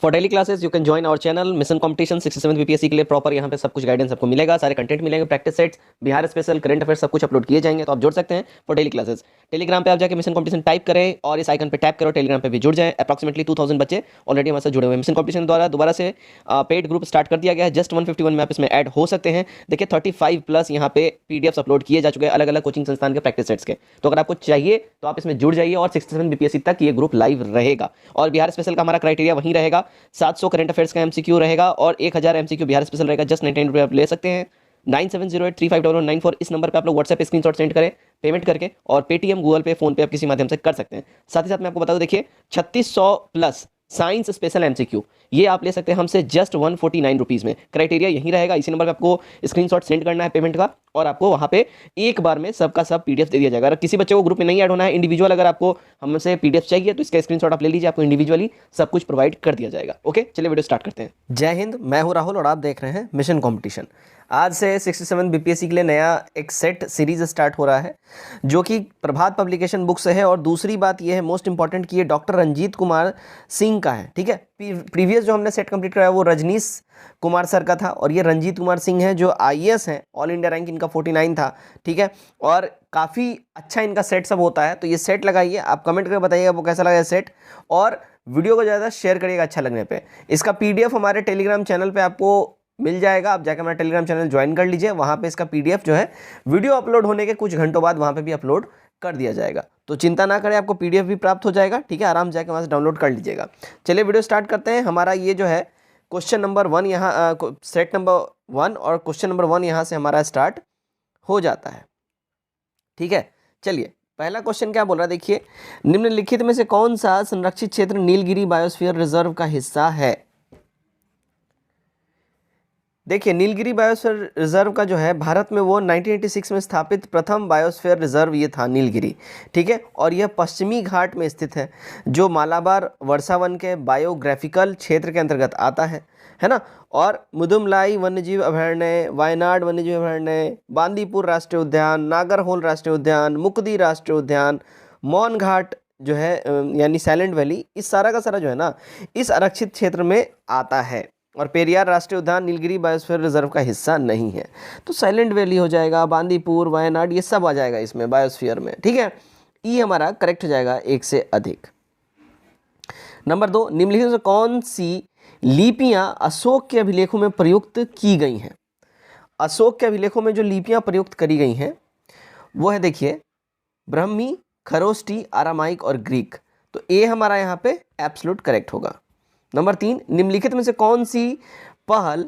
For daily classes you can join our channel mission competition 67 BPSC के लिए proper यहाँ पे सब कुछ गाइडेंस आपको मिलेगा, सारे कंटेंट मिलेंगे, practice sets, Bihar special, current affairs सब कुछ अपलोड किए जाएंगे, तो आप जुड़ सकते हैं फॉर डेली क्लासेस। टेलीग्राम पे आप जाकर मिशन कंपटीशन टाइप करें और इस आइकन पे टैप करो, टेलीग्राम पे भी जुड़ जाए। अप्रॉक्सिमेटली 2000 बच्चे ऑलरेडी हमारे साथ जुड़े हुए हैं। मिशन कंपटीशन द्वारा दोबारा से पेड ग्रुप स्टार्ट कर दिया गया है, जस्ट 151 में आप इसमें ऐड हो सकते हैं। देखिए 35 प्लस यहाँ पे पीडीएफ अपलोड किए जा चुके हैं अलग अलग कोचिंग संस्थान के प्रैक्टिस सेट्स के, तो अगर आपको चाहिए तो आप इसमें जुड़ जाइए और 67 बीपीएससी तक ये ग्रुप लाइव रहेगा। और बिहार स्पेशल का हमारा क्राइटेरिया वहीं रहेगा, 700 करंट अफेयर्स का एमसीक्यू रहेगा और 1000 एमसीक्यू बिहार स्पेशल रहेगा। जस्ट 99 रुपये आप ले सकते हैं। 9708350094 इस नंबर पे आप लोग व्हाट्सएप पे स्क्रीनशॉट सेंड करें पेमेंट करके, और पेटीएम, गूगल पे, फोन पे आप किसी माध्यम से कर सकते हैं। साथ ही साथ मैं आपको बता दूं, देखिए 3600 प्लस साइंस स्पेशल एमसीक्यू ये आप ले सकते हैं हमसे जस्ट 149 रुपीज़ में। क्राइटेरिया यही रहेगा, इसी नंबर पे आपको स्क्रीनशॉट सेंड करना है पेमेंट का, और आपको वहाँ पे एक बार में सबका सब पीडीएफ दे दिया जाएगा। अगर किसी बच्चे को ग्रुप में नहीं ऐड होना है, इंडिविजुअल अगर आपको हमसे पीडीएफ चाहिए तो इसका स्क्रीनशॉट आप ले लीजिए, आपको इंडिविजुअली सब कुछ प्रोवाइड कर दिया जाएगा। ओके, चलिए वीडियो स्टार्ट करते हैं। जय हिंद, मैं हूँ राहुल और आप देख रहे हैं मिशन कॉम्पिटिशन। आज से 67 बीपीएससी के लिए नया एक सेट सीरीज स्टार्ट हो रहा है जो कि प्रभात पब्लिकेशन बुक से है। और दूसरी बात ये है मोस्ट इंपॉर्टेंट कि ये डॉक्टर रंजीत कुमार सिंह का है, ठीक है। प्रीवियस जो हमने सेट कंप्लीट कराया वो रजनीश कुमार सर का था, और ये रंजीत कुमार सिंह है जो आईएएस हैं, ऑल इंडिया रैंक इनका 49 था, ठीक है। और काफ़ी अच्छा इनका सेट सब होता है, तो ये सेट लगाइए, आप कमेंट करके बताइएगा वो कैसा लगा सेट, और वीडियो को ज़्यादा शेयर करिएगा अच्छा लगने पे। इसका पीडीएफ हमारे टेलीग्राम चैनल पे आपको मिल जाएगा, आप जाकर हमारा टेलीग्राम चैनल ज्वाइन कर लीजिए। वहाँ पे इसका पीडीएफ जो है वीडियो अपलोड होने के कुछ घंटों बाद वहाँ पे भी अपलोड कर दिया जाएगा, तो चिंता ना करें, आपको पीडीएफ भी प्राप्त हो जाएगा, ठीक है। आराम से जाकर वहाँ से डाउनलोड कर लीजिएगा। चलिए वीडियो स्टार्ट करते हैं। हमारा ये जो है क्वेश्चन नंबर 1 यहाँ सेट नंबर 1 और क्वेश्चन नंबर 1 यहाँ से हमारा स्टार्ट हो जाता है, ठीक है। चलिए पहला क्वेश्चन क्या बोल रहा है, देखिए निम्नलिखित में से कौन सा संरक्षित क्षेत्र नीलगिरी बायोस्फीयर रिजर्व का हिस्सा है। देखिए नीलगिरी बायोस्फीयर रिजर्व का जो है भारत में वो 1986 में स्थापित प्रथम बायोस्फीयर रिजर्व ये था नीलगिरी, ठीक है। और यह पश्चिमी घाट में स्थित है जो मालाबार वर्षावन के बायोग्राफिकल क्षेत्र के अंतर्गत आता है ना। और मुदुमलाई वन्यजीव अभयारण्य, वायनाड वन्यजीव अभयारण्य, बांदीपुर राष्ट्रीय उद्यान, नागरहोल राष्ट्रीय उद्यान, मुक्दी राष्ट्रीय उद्यान, मौन घाट जो है यानी साइलेंट वैली, इस सारा का सारा जो है ना इस आरक्षित क्षेत्र में आता है। और पेरियार राष्ट्रीय उद्यान नीलगिरी बायोस्फीयर रिजर्व का हिस्सा नहीं है, तो साइलेंट वैली हो जाएगा, बांदीपुर, वायनाड ये सब आ जाएगा इसमें बायोस्फीयर में, ठीक है। ई हमारा करेक्ट हो जाएगा, एक से अधिक। नंबर 2, निम्नलिखित में कौन सी लिपियां अशोक के अभिलेखों में प्रयुक्त की गई हैं। अशोक के अभिलेखों में जो लिपियां प्रयुक्त करी गई हैं वो है, देखिए ब्राह्मी, खरोष्टी, आरामाइक और ग्रीक, तो ए हमारा यहाँ पे एब्सोल्यूट करेक्ट होगा। नंबर 3, निम्नलिखित में से कौन सी पहल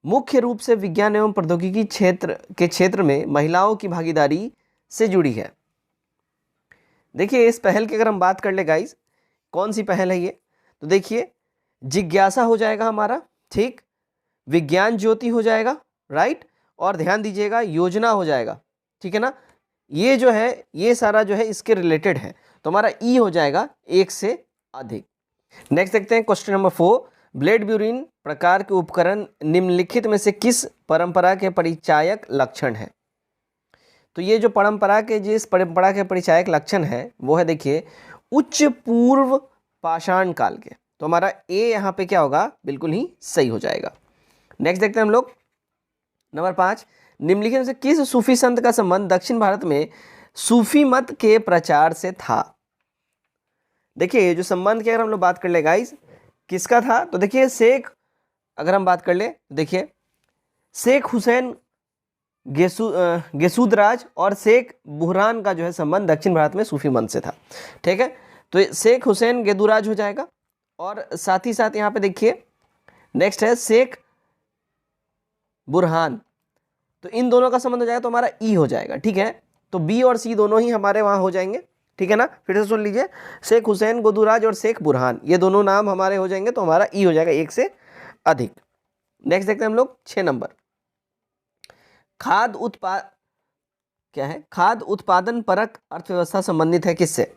मुख्य रूप से विज्ञान एवं प्रौद्योगिकी क्षेत्र में महिलाओं की भागीदारी से जुड़ी है। देखिए इस पहल की अगर हम बात कर ले गाइस, कौन सी पहल है ये, तो देखिए जिज्ञासा हो जाएगा हमारा, ठीक, विज्ञान ज्योति हो जाएगा, राइट, और ध्यान दीजिएगा योजना हो जाएगा, ठीक है ना। ये जो है ये सारा जो है इसके रिलेटेड है, तो हमारा ई हो जाएगा, एक से अधिक। नेक्स्ट देखते हैं क्वेश्चन नंबर 4, ब्लेड ब्यूरिन प्रकार के उपकरण निम्नलिखित में से किस परंपरा के परिचायक लक्षण है। तो ये जो परंपरा के जिस परंपरा के परिचायक लक्षण है वो है, देखिए उच्च पूर्व पाषाण काल के, तो हमारा ए यहाँ पे क्या होगा, बिल्कुल ही सही हो जाएगा। नेक्स्ट देखते हैं हम लोग नंबर 5, निम्नलिखित में से किस सूफी संत का संबंध दक्षिण भारत में सूफी मत के प्रचार से था। देखिए जो संबंध की अगर हम लोग बात कर ले गाइस, किसका था, तो देखिए शेख, अगर हम बात कर ले तो देखिए शेख हुसैन गेसूदराज और शेख बुरहान का जो है संबंध दक्षिण भारत में सूफी मंत से था, ठीक है। तो शेख हुसैन गेदुराज हो जाएगा, और साथ ही साथ यहाँ पे देखिए नेक्स्ट है शेख बुरहान, तो इन दोनों का संबंध हो जाएगा, तो हमारा ई हो जाएगा, ठीक है। तो बी और सी दोनों ही हमारे वहाँ हो जाएंगे, ठीक है ना। फिर से सुन लीजिए, शेख हुसैन गेदुराज और शेख बुरहान ये दोनों नाम हमारे हो जाएंगे, तो हमारा ई हो जाएगा, एक से अधिक। नेक्स्ट देखते हैं हम लोग 6 नंबर, खाद्य उत्पाद क्या है, खाद्य उत्पादन परक अर्थव्यवस्था संबंधित है किससे।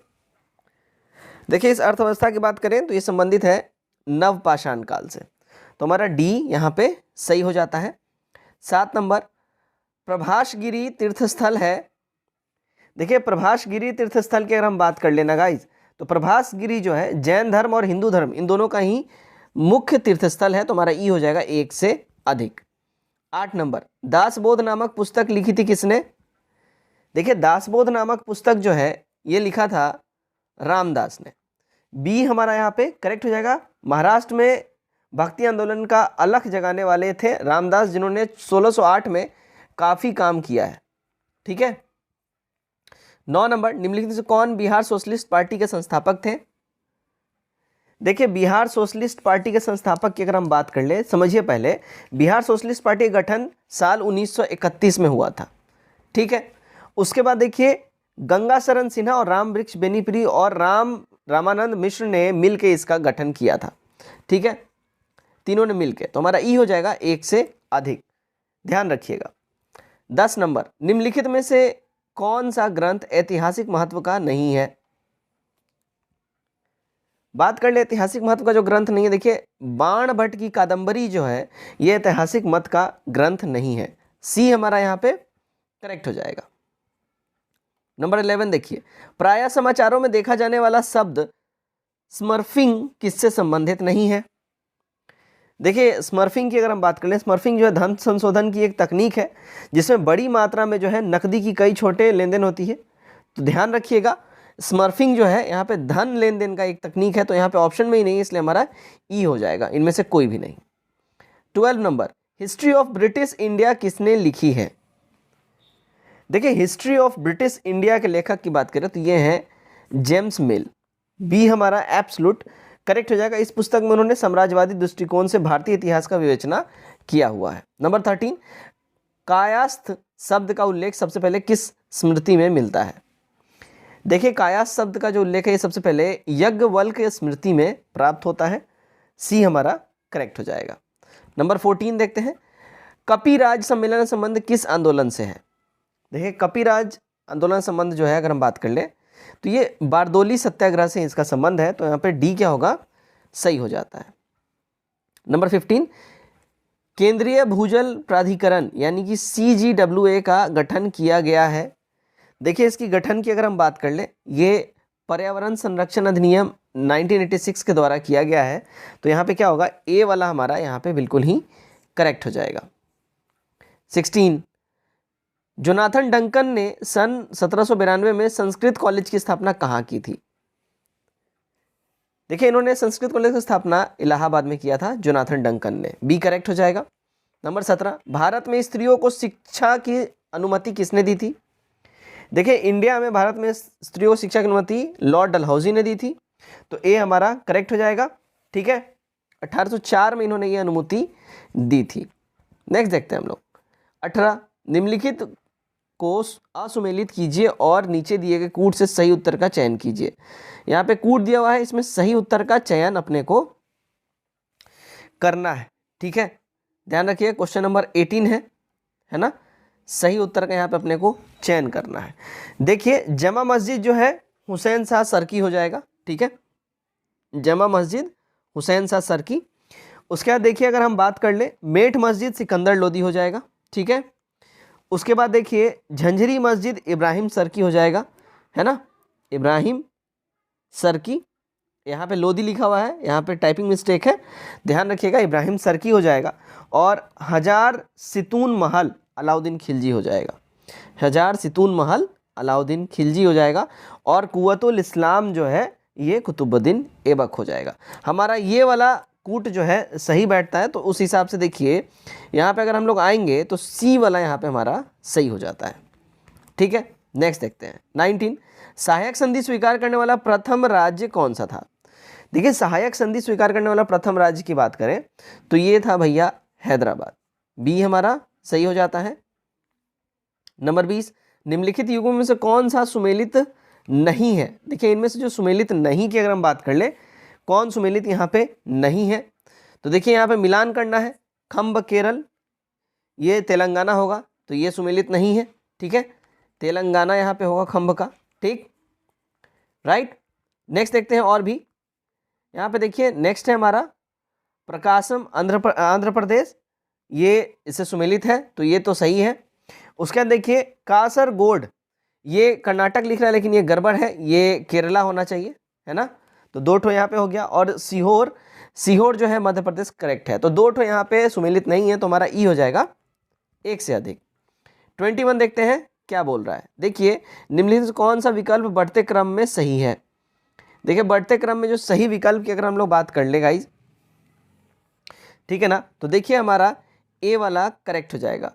देखिए इस अर्थव्यवस्था की बात करें तो ये संबंधित है नवपाषाण काल से, तो हमारा डी यहाँ पे सही हो जाता है। 7 नंबर, प्रभासगिरी तीर्थस्थल है। देखिए प्रभासगिरी तीर्थस्थल की अगर हम बात कर लेना गाइज, तो प्रभासगिरी जो है जैन धर्म और हिंदू धर्म इन दोनों का ही मुख्य तीर्थस्थल है, तो हमारा ई हो जाएगा 1 से अधिक। 8 नंबर, दासबोध नामक पुस्तक लिखी थी किसने? देखिए दासबोध नामक पुस्तक जो है ये लिखा था रामदास ने। बी हमारा यहाँ पे करेक्ट हो जाएगा। महाराष्ट्र में भक्ति आंदोलन का अलख जगाने वाले थे रामदास, जिन्होंने 1608 में काफी काम किया है। ठीक है। 9 नंबर, निम्नलिखित में से कौन बिहार सोशलिस्ट पार्टी के संस्थापक थे? देखिए बिहार सोशलिस्ट पार्टी के संस्थापक की अगर हम बात कर ले, समझिए पहले बिहार सोशलिस्ट पार्टी का गठन साल 1931 में हुआ था। ठीक है। उसके बाद देखिए गंगा शरण सिन्हा और राम वृक्ष बेनीप्री और रामानंद मिश्र ने मिलकर इसका गठन किया था। ठीक है, तीनों ने मिलकर, तो हमारा ई हो जाएगा 1 से अधिक, ध्यान रखिएगा। 10 नंबर, निम्नलिखित में से कौन सा ग्रंथ ऐतिहासिक महत्व का नहीं है? बात कर ले ऐतिहासिक महत्व का जो ग्रंथ नहीं है, देखिए बाण भट्ट की कादंबरी जो है ये ऐतिहासिक मत का ग्रंथ नहीं है। सी हमारा यहाँ पे करेक्ट हो जाएगा। नंबर 11 देखिए, प्रायः समाचारों में देखा जाने वाला शब्द स्मर्फिंग किससे संबंधित नहीं है? देखिए स्मर्फिंग की अगर हम बात कर लें, स्मर्फिंग जो है धन संशोधन की एक तकनीक है जिसमें बड़ी मात्रा में जो है नकदी की कई छोटे लेन देन होती है। तो ध्यान रखिएगा स्मर्फिंग जो है यहाँ पे धन लेन देन का एक तकनीक है, तो यहाँ पे ऑप्शन में ही नहीं है, इसलिए हमारा ई हो जाएगा, इनमें से कोई भी नहीं। 12 number, history of British India किसने लिखी है? देखिए हिस्ट्री ऑफ ब्रिटिश इंडिया के लेखक की बात करें तो ये हैं जेम्स मिल। बी हमारा एब्सोल्यूट करेक्ट हो जाएगा। इस पुस्तक में उन्होंने साम्राज्यवादी दृष्टिकोण से भारतीय इतिहास का विवेचना किया हुआ है। नंबर 13, कायस्थ शब्द का उल्लेख सबसे पहले किस स्मृति में मिलता है? देखिए कायस्थ शब्द का जो उल्लेख है ये सबसे पहले यज्ञवल्क्य के स्मृति में प्राप्त होता है। सी हमारा करेक्ट हो जाएगा। नंबर 14 देखते हैं, कपिराज सम्मेलन संबंध किस आंदोलन से है? देखिए कपिराज आंदोलन संबंध जो है अगर हम बात कर ले तो ये बारदोली सत्याग्रह से इसका संबंध है, तो यहाँ पे डी क्या होगा, सही हो जाता है। नंबर 15, केंद्रीय भूजल प्राधिकरण यानी कि CGWA का गठन किया गया है। देखिए इसकी गठन की अगर हम बात कर ले, ये पर्यावरण संरक्षण अधिनियम 1986 के द्वारा किया गया है, तो यहाँ पे क्या होगा, ए वाला हमारा यहाँ पे बिल्कुल ही करेक्ट हो जाएगा। 16, जोनाथन डंकन ने सन 1792 में संस्कृत कॉलेज की स्थापना कहाँ की थी? देखिए इन्होंने संस्कृत कॉलेज की स्थापना इलाहाबाद में किया था, जोनाथन डंकन ने। बी करेक्ट हो जाएगा। नंबर 17, भारत में स्त्रियों को शिक्षा की अनुमति किसने दी थी? देखिए इंडिया में भारत में स्त्रियों को शिक्षा की अनुमति लॉर्ड डलहौजी ने दी थी, तो ए हमारा करेक्ट हो जाएगा। ठीक है, 1804 में इन्होंने ये अनुमति दी थी। नेक्स्ट देखते हैं हम लोग 18, निम्नलिखित को असुमेलित कीजिए और नीचे दिए गए कूट से सही उत्तर का चयन कीजिए। यहाँ पे कूट दिया हुआ है, इसमें सही उत्तर का चयन अपने को करना है। ठीक है, ध्यान रखिए क्वेश्चन नंबर 18 है ना, सही उत्तर का यहाँ पे अपने को चयन करना है। देखिए जमा मस्जिद जो है हुसैन शाह सरकी हो जाएगा। ठीक है, जमा मस्जिद हुसैन शाह सरकी। उसके बाद देखिए अगर हम बात कर ले, मेठ मस्जिद सिकंदर लोदी हो जाएगा। ठीक है, उसके बाद देखिए झंझरी मस्जिद इब्राहिम सरकी हो जाएगा, है ना, इब्राहिम सरकी। यहाँ पे लोदी लिखा हुआ है, यहाँ पे टाइपिंग मिस्टेक है, ध्यान रखिएगा, इब्राहिम सरकी हो जाएगा। और हजार सितून महल अलाउद्दीन खिलजी हो जाएगा, हजार सितून महल अलाउद्दीन खिलजी हो जाएगा। और कुव्वतुल इस्लाम जो है ये कुतुबुद्दीन ऐबक हो जाएगा। हमारा ये वाला कूट जो है सही बैठता है, तो उस हिसाब से देखिए यहाँ पे अगर हम लोग आएंगे तो सी वाला यहाँ पे हमारा सही हो जाता है। ठीक है, नेक्स्ट देखते हैं 19, सहायक संधि स्वीकार करने वाला प्रथम राज्य कौन सा था? देखिए सहायक संधि स्वीकार करने वाला प्रथम राज्य की बात करें तो ये था भैया हैदराबाद। बी हमारा सही हो जाता है। नंबर 20, निम्नलिखित युगों में से कौन सा सुमेलित नहीं है? देखिए इनमें से जो सुमेलित नहीं की अगर हम बात कर ले, कौन सुमेलित यहाँ पे नहीं है? तो देखिए यहाँ पे मिलान करना है, खम्ब केरल, ये तेलंगाना होगा, तो ये सुमेलित नहीं है। ठीक है, तेलंगाना यहाँ पे होगा खम्ब का। ठीक, राइट। नेक्स्ट देखते हैं और भी, यहाँ पे देखिए नेक्स्ट है हमारा प्रकाशम आंध्र प्रदेश, ये इससे सुमेलित है, तो ये तो सही है। उसके बाद देखिए कासरगोड, ये कर्नाटक लिख रहा है लेकिन ये गड़बड़ है, ये केरला होना चाहिए, है ना, तो 2 ठो यहाँ पे हो गया। और सीहोर सीहोर जो है मध्य प्रदेश करेक्ट है। तो 2 ठो यहाँ पे सुमेलित नहीं है, तो हमारा ई हो जाएगा 1 से अधिक। 21 देखते हैं क्या बोल रहा है। देखिए निम्नलिखित से कौन सा विकल्प बढ़ते क्रम में सही है। देखिए बढ़ते क्रम में जो सही विकल्प की अगर हम लोग बात कर ले गाइज, ठीक है ना, तो देखिए हमारा ए वाला करेक्ट हो जाएगा।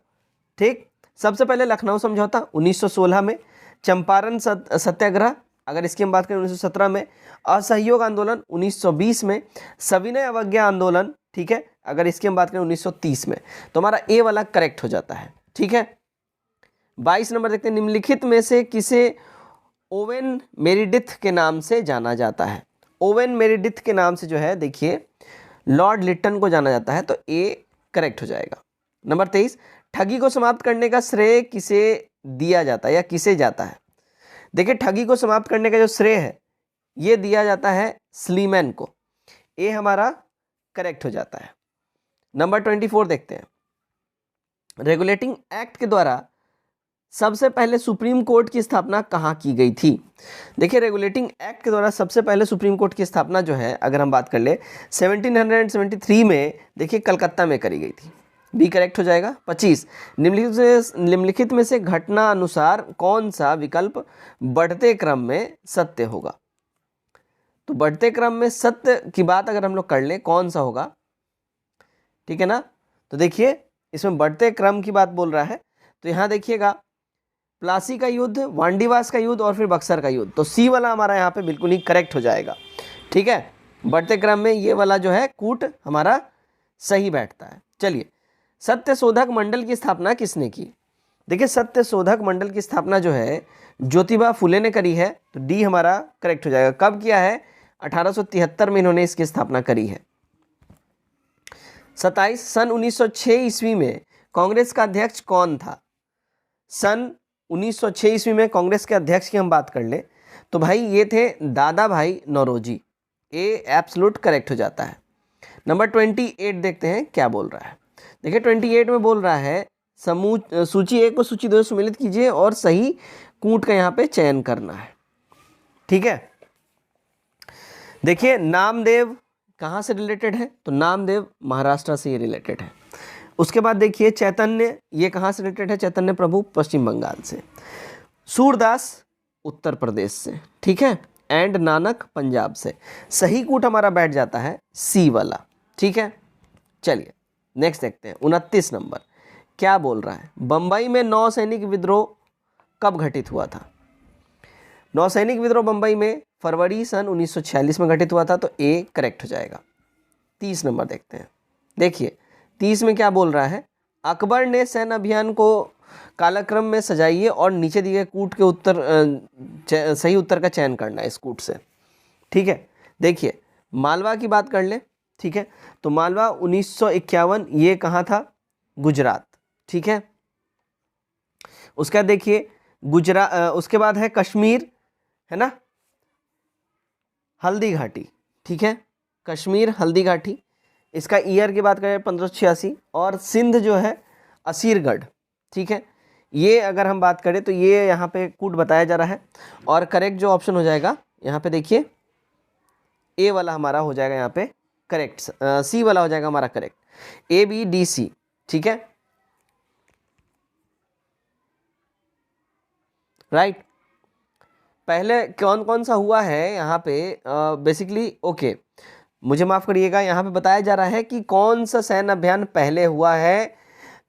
ठीक, सबसे पहले लखनऊ समझौता 1916 में, चंपारण सत्याग्रह अगर इसकी हम बात करें 1917 में, असहयोग आंदोलन 1920 में, सविनय अवज्ञा आंदोलन, ठीक है, अगर इसकी हम बात करें 1930 में। तो हमारा ए वाला करेक्ट हो जाता है। ठीक है, 22 नंबर देखते हैं, निम्नलिखित में से किसे ओवेन मेरिडिथ के नाम से जाना जाता है। ओवेन मेरिडिथ के नाम से जो है देखिए लॉर्ड लिट्टन को जाना जाता है, तो ए करेक्ट हो जाएगा। नंबर 23, ठगी को समाप्त करने का श्रेय किसे दिया जाता है या किसे जाता है। देखिए ठगी को समाप्त करने का जो श्रेय है ये दिया जाता है स्लीमैन को, ए हमारा करेक्ट हो जाता है। नंबर 24 देखते हैं, रेगुलेटिंग एक्ट के द्वारा सबसे पहले सुप्रीम कोर्ट की स्थापना कहाँ की गई थी। देखिए रेगुलेटिंग एक्ट के द्वारा सबसे पहले सुप्रीम कोर्ट की स्थापना जो है अगर हम बात कर ले 1773 में देखिए कलकत्ता में करी गई थी, बी करेक्ट हो जाएगा। 25, निम्नलिखित में से घटना अनुसार कौन सा विकल्प बढ़ते क्रम में सत्य होगा। तो बढ़ते क्रम में सत्य की बात अगर हम लोग कर ले कौन सा होगा, ठीक है ना, तो देखिए इसमें बढ़ते क्रम की बात बोल रहा है, तो यहाँ देखिएगा प्लासी का युद्ध, वांडीवास का युद्ध और फिर बक्सर का युद्ध, तो सी वाला हमारा यहाँ पे बिल्कुल ही करेक्ट हो जाएगा। ठीक है, बढ़ते क्रम में ये वाला जो है कूट हमारा सही बैठता है। चलिए, सत्य शोधक मंडल की स्थापना किसने की। देखिए सत्य शोधक मंडल की स्थापना जो है ज्योतिबा फुले ने करी है, तो डी हमारा करेक्ट हो जाएगा। कब किया है, 1873 में इन्होंने इसकी स्थापना करी है। 27, सन 1906 ईस्वी में कांग्रेस का अध्यक्ष कौन था। सन 1906 ईस्वी में कांग्रेस के अध्यक्ष की हम बात कर ले तो भाई ये थे दादा भाई नौरोजी, ए एब्सोल्यूट करेक्ट हो जाता है। नंबर 28 देखते हैं क्या बोल रहा है। देखिए 28 में बोल रहा है समूह सूची 1 को सूची 2 से सम्मिलित कीजिए और सही कूट का यहाँ पे चयन करना है। ठीक है, देखिए नामदेव कहाँ से रिलेटेड है, तो नामदेव महाराष्ट्र से ये रिलेटेड है। उसके बाद देखिए चैतन्य, ये कहाँ से रिलेटेड है, चैतन्य प्रभु पश्चिम बंगाल से, सूरदास उत्तर प्रदेश से, ठीक है, एंड नानक पंजाब से। सही कूट हमारा बैठ जाता है सी वाला। ठीक है, चलिए नेक्स्ट देखते हैं 29 नंबर क्या बोल रहा है। बंबई में नौसैनिक विद्रोह कब घटित हुआ था। नौसैनिक विद्रोह बंबई में फरवरी सन 1946 में घटित हुआ था, तो ए करेक्ट हो जाएगा। 30 नंबर देखते हैं। देखिए 30 में क्या बोल रहा है, अकबर ने सैन्य अभियान को कालक्रम में सजाइए और नीचे दिए गए कूट के उत्तर सही उत्तर का चयन करना है इस कूट से। ठीक है, देखिए मालवा की बात कर ले, ठीक है, तो मालवा 1951 ये कहाँ था, गुजरात। ठीक है, उसके बाद देखिए उसके बाद है कश्मीर, है ना, हल्दी घाटी। ठीक है, कश्मीर हल्दी घाटी, इसका ईयर की बात करें 1586, और सिंध जो है असीरगढ़। ठीक है, ये अगर हम बात करें तो ये यहाँ पे कूट बताया जा रहा है, और करेक्ट जो ऑप्शन हो जाएगा यहाँ पे देखिए ए वाला हमारा हो जाएगा यहाँ पे करेक्ट, सी वाला हो जाएगा हमारा correct, A B D C. ठीक है, राइट। पहले कौन कौन सा हुआ है यहाँ पे बेसिकली, ओके मुझे माफ़ करिएगा, यहाँ पे बताया जा रहा है कि कौन सा सैन्य अभियान पहले हुआ है,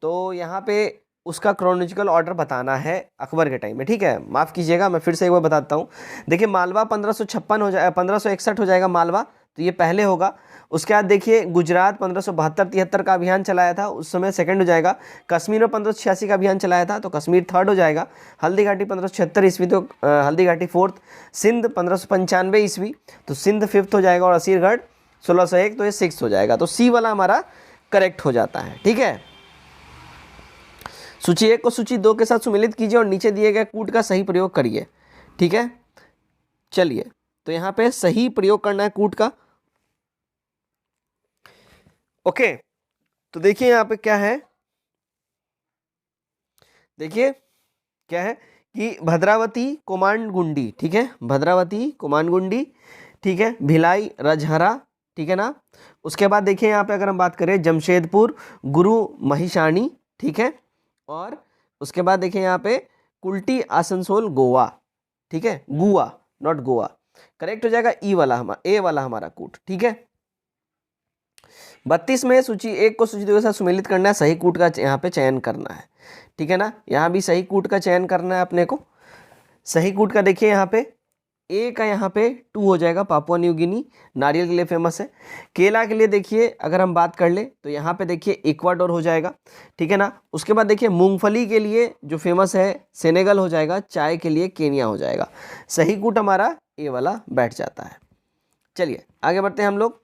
तो यहाँ पे उसका क्रोनोलॉजिकल ऑर्डर बताना है अकबर के टाइम में। ठीक है, माफ़ कीजिएगा, मैं फिर से एक बार बताता हूँ। देखिए मालवा 1556 हो जाए 1561 हो जाएगा मालवा, तो ये पहले होगा। उसके बाद देखिए गुजरात 1572-73 का अभियान चलाया था, उस समय सेकंड हो जाएगा। कश्मीर में 1586 का अभियान चलाया था, तो कश्मीर थर्ड हो जाएगा। हल्दी घाटी 1576 ईस्वी, तो हल्दी घाटी फोर्थ। सिंध 1595 ईस्वी, तो सिंध फिफ्थ हो जाएगा, और असीरगढ़ 1601, तो ये सिक्स हो जाएगा। तो सी वाला हमारा करेक्ट हो जाता है। ठीक है, सूची 1 को सूची 2 के साथ सम्मिलित कीजिए और नीचे दिए गए कूट का सही प्रयोग करिए। ठीक है, चलिए तो यहाँ पे सही प्रयोग करना है कूट का। ओके, तो देखिए यहाँ पे क्या है, देखिए क्या है कि भद्रावती कोमांडगुंडी, ठीक है, भद्रावती कोमांडगुंडी, ठीक है, भिलाई रजहरा, ठीक है ना, उसके बाद देखिए यहाँ पे अगर हम बात करें जमशेदपुर गुरु महिषाणी, ठीक है, और उसके बाद देखिए यहाँ पे कुल्टी आसनसोल गोवा, ठीक है, गुआ नॉट गोवा, करेक्ट हो जाएगा ए वाला हमारा कूट, ठीक है। 32 में सूची 1 को सूची 2 के साथ सुमेलित करना है, सही कूट का यहाँ पे चयन करना है, ठीक है ना। यहाँ भी सही कूट का चयन करना है अपने को। सही कूट का देखिए यहाँ पे ए का यहाँ पे 2 हो जाएगा, पापुआ न्यू गिनी नारियल के लिए फेमस है। केला के लिए देखिए अगर हम बात कर ले तो यहाँ पे देखिए इक्वाडोर हो जाएगा, ठीक है ना। उसके बाद देखिए मूंगफली के लिए जो फेमस है सेनेगल हो जाएगा, चाय के लिए केनिया हो जाएगा। सही कूट हमारा ए वाला बैठ जाता है। चलिए आगे बढ़ते हैं हम लोग।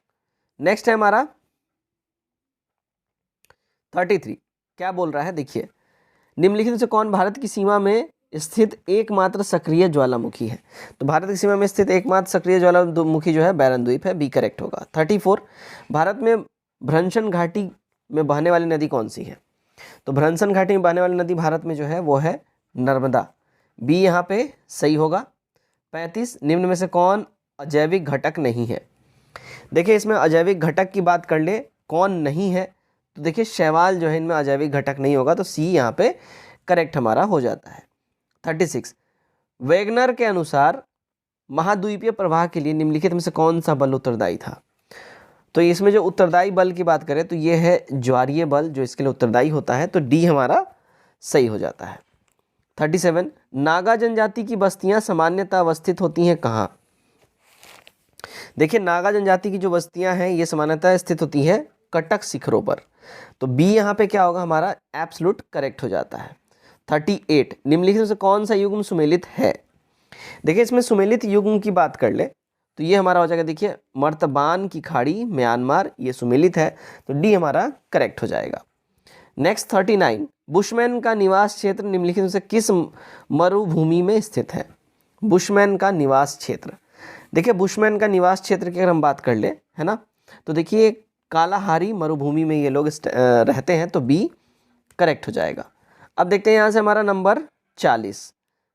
नेक्स्ट है हमारा 33, क्या बोल रहा है देखिए, निम्नलिखित में से कौन भारत की सीमा में स्थित एकमात्र सक्रिय ज्वालामुखी है। तो भारत की सीमा में स्थित एकमात्र सक्रिय ज्वालामुखी जो है बैरन द्वीप है, बी करेक्ट होगा। 34, भारत में भ्रंशन घाटी में बहने वाली नदी कौन सी है। तो भ्रंशन घाटी में बहने वाली नदी भारत में जो है वो है नर्मदा, बी यहाँ पे सही होगा। 35, निम्न में से कौन अजैविक घटक नहीं है। देखिए इसमें अजैविक घटक की बात कर ले, कौन नहीं है, तो देखिए शैवाल जो है इनमें अजैविक घटक नहीं होगा, तो सी यहाँ पे करेक्ट हमारा हो जाता है। 36, वेगनर के अनुसार महाद्वीपीय प्रवाह के लिए निम्नलिखित में से कौन सा बल उत्तरदायी था। तो इसमें जो उत्तरदायी बल की बात करें तो ये है ज्वारीय बल जो इसके लिए उत्तरदायी होता है, तो डी हमारा सही हो जाता है। 37, नागा जनजाति की बस्तियां सामान्यतः अवस्थित होती हैं कहाँ। देखिए नागा जनजाति की जो बस्तियां हैं ये सामान्यतः स्थित होती है कटक शिखरों पर, तो बी यहाँ पे क्या होगा हमारा एब्सोल्यूट करेक्ट हो जाता है। 38, निम्नलिखित में से कौन सा युग्म सुमेलित है। देखिए इसमें सुमेलित युग्म की बात कर ले तो ये हमारा हो जाएगा, देखिए मर्तबान की खाड़ी म्यांमार, ये सुमेलित है, तो डी हमारा करेक्ट हो जाएगा। नेक्स्ट 39, बुशमैन का निवास क्षेत्र निम्नलिखित में से किस मरुभूमि में स्थित है। बुशमैन का निवास क्षेत्र, देखिए बुशमैन का निवास क्षेत्र की अगर हम बात कर ले, है ना, तो देखिए कालाहारी मरुभूमि में ये लोग रहते हैं, तो बी करेक्ट हो जाएगा। अब देखते हैं यहाँ से हमारा नंबर 40।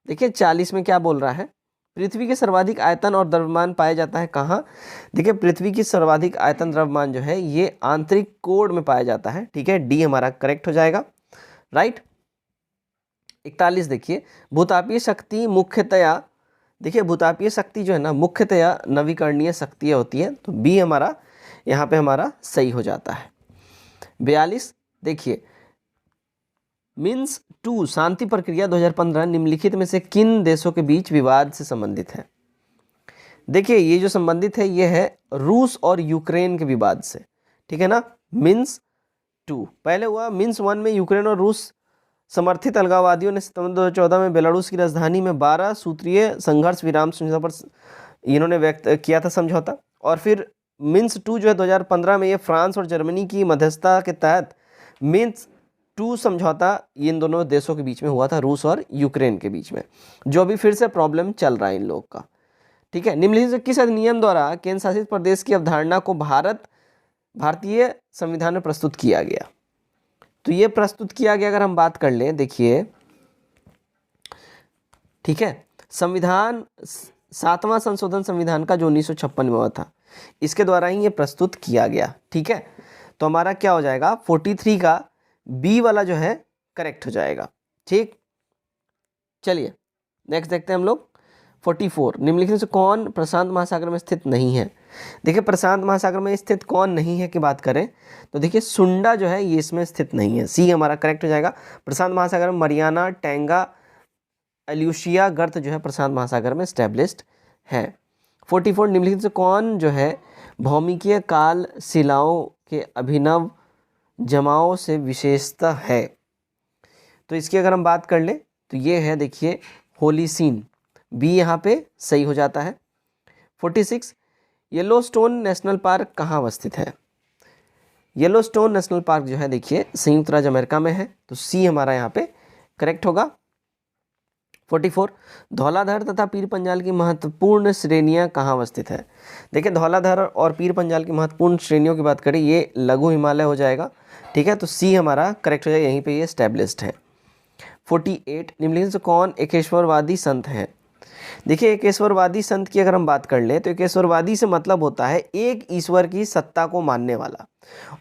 देखिए 40 में क्या बोल रहा है, पृथ्वी के सर्वाधिक आयतन और द्रव्यमान पाया जाता है कहाँ। देखिए पृथ्वी की सर्वाधिक आयतन द्रव्यमान जो है ये आंतरिक कोर में पाया जाता है, ठीक है, डी हमारा करेक्ट हो जाएगा, राइट। 41, देखिए भूतापीय शक्ति मुख्यतया, देखिए भूतापीय शक्ति जो है ना मुख्यतया नवीकरणीय शक्ति होती है, तो बी हमारा यहाँ पे हमारा सही हो जाता है। 42, देखिए मिन्स 2 शांति प्रक्रिया 2015 निम्नलिखित में से किन देशों के बीच विवाद से संबंधित है। देखिए ये जो संबंधित है ये है रूस और यूक्रेन के विवाद से, ठीक है ना। मिन्स 2 पहले हुआ, मिन्स 1 में यूक्रेन और रूस समर्थित अलगाववादियों ने सितंबर 2014 में बेलारूस की राजधानी में 12 सूत्रीय संघर्ष विराम समझौता पर इन्होंने व्यक्त किया था समझौता, और फिर मिन्स 2 जो है 2015 में ये फ्रांस और जर्मनी की मध्यस्थता के तहत मिन्स 2 समझौता ये इन दोनों देशों के बीच में हुआ था, रूस और यूक्रेन के बीच में, जो अभी फिर से प्रॉब्लम चल रहा है इन लोग का, ठीक है। निम्नलिखित से किस अधिनियम द्वारा केंद्र शासित प्रदेश की अवधारणा को भारतीय संविधान में प्रस्तुत किया गया। तो ये प्रस्तुत किया गया अगर हम बात कर लें, देखिए ठीक है, संविधान 7वां संशोधन संविधान का जो 1956 में हुआ था इसके द्वारा ही ये प्रस्तुत किया गया, ठीक है। तो हमारा क्या हो जाएगा 43 का बी वाला जो है करेक्ट हो जाएगा, ठीक। चलिए नेक्स्ट देखते हैं हम लोग 44, निम्नलिखित में से कौन प्रशांत महासागर में स्थित नहीं है। देखिए प्रशांत महासागर में स्थित कौन नहीं है की बात करें तो देखिए सुंडा जो है ये इसमें स्थित नहीं है, सी हमारा करेक्ट हो जाएगा। प्रशांत महासागर में मरियाना, टैंगा, एल्यूशिया गर्त जो है प्रशांत महासागर में स्टैब्लिश्ड है। 44, निम्नलिखित से कौन जो है भौमिकीय काल शिलाओं के अभिनव जमाओं से विशेषता है। तो इसकी अगर हम बात कर ले तो ये है देखिए होलीसीन, बी यहाँ पे सही हो जाता है। 46, येलोस्टोन नेशनल पार्क कहाँ अवस्थित है। येलोस्टोन नेशनल पार्क जो है देखिए संयुक्त राज्य अमेरिका में है, तो सी हमारा यहाँ पे करेक्ट होगा। 44, धौलाधर तथा पीर पंजाल की महत्वपूर्ण श्रेणियां कहाँ अवस्थित है। देखिए धौलाधर और पीर पंजाल की महत्वपूर्ण श्रेणियों की बात करें ये लघु हिमालय हो जाएगा, ठीक है, तो सी हमारा करेक्ट हो जाएगा, यहीं पे ये एस्टैब्लिश्ड है। 48, निम्नलिखित से कौन एकेश्वरवादी संत हैं। देखिए एकेश्वरवादी संत की अगर हम बात कर लें तो एकेश्वरवादी से मतलब होता है एक ईश्वर की सत्ता को मानने वाला।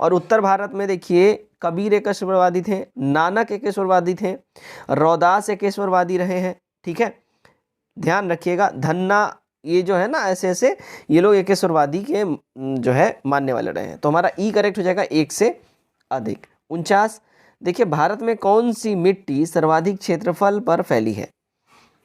और उत्तर भारत में देखिए कबीर एकेश्वरवादी थे, नानक एकेश्वरवादी थे, रौदास एकेश्वरवादी रहे हैं। ठीक है, ध्यान रखिएगा। धन्ना, ये जो है ना ऐसे ऐसे ये लोग एकेश्वरवादी के जो है मानने वाले रहे हैं। तो हमारा ई करेक्ट हो जाएगा, एक से अधिक। 49, देखिए भारत में कौन सी मिट्टी सर्वाधिक क्षेत्रफल पर फैली है?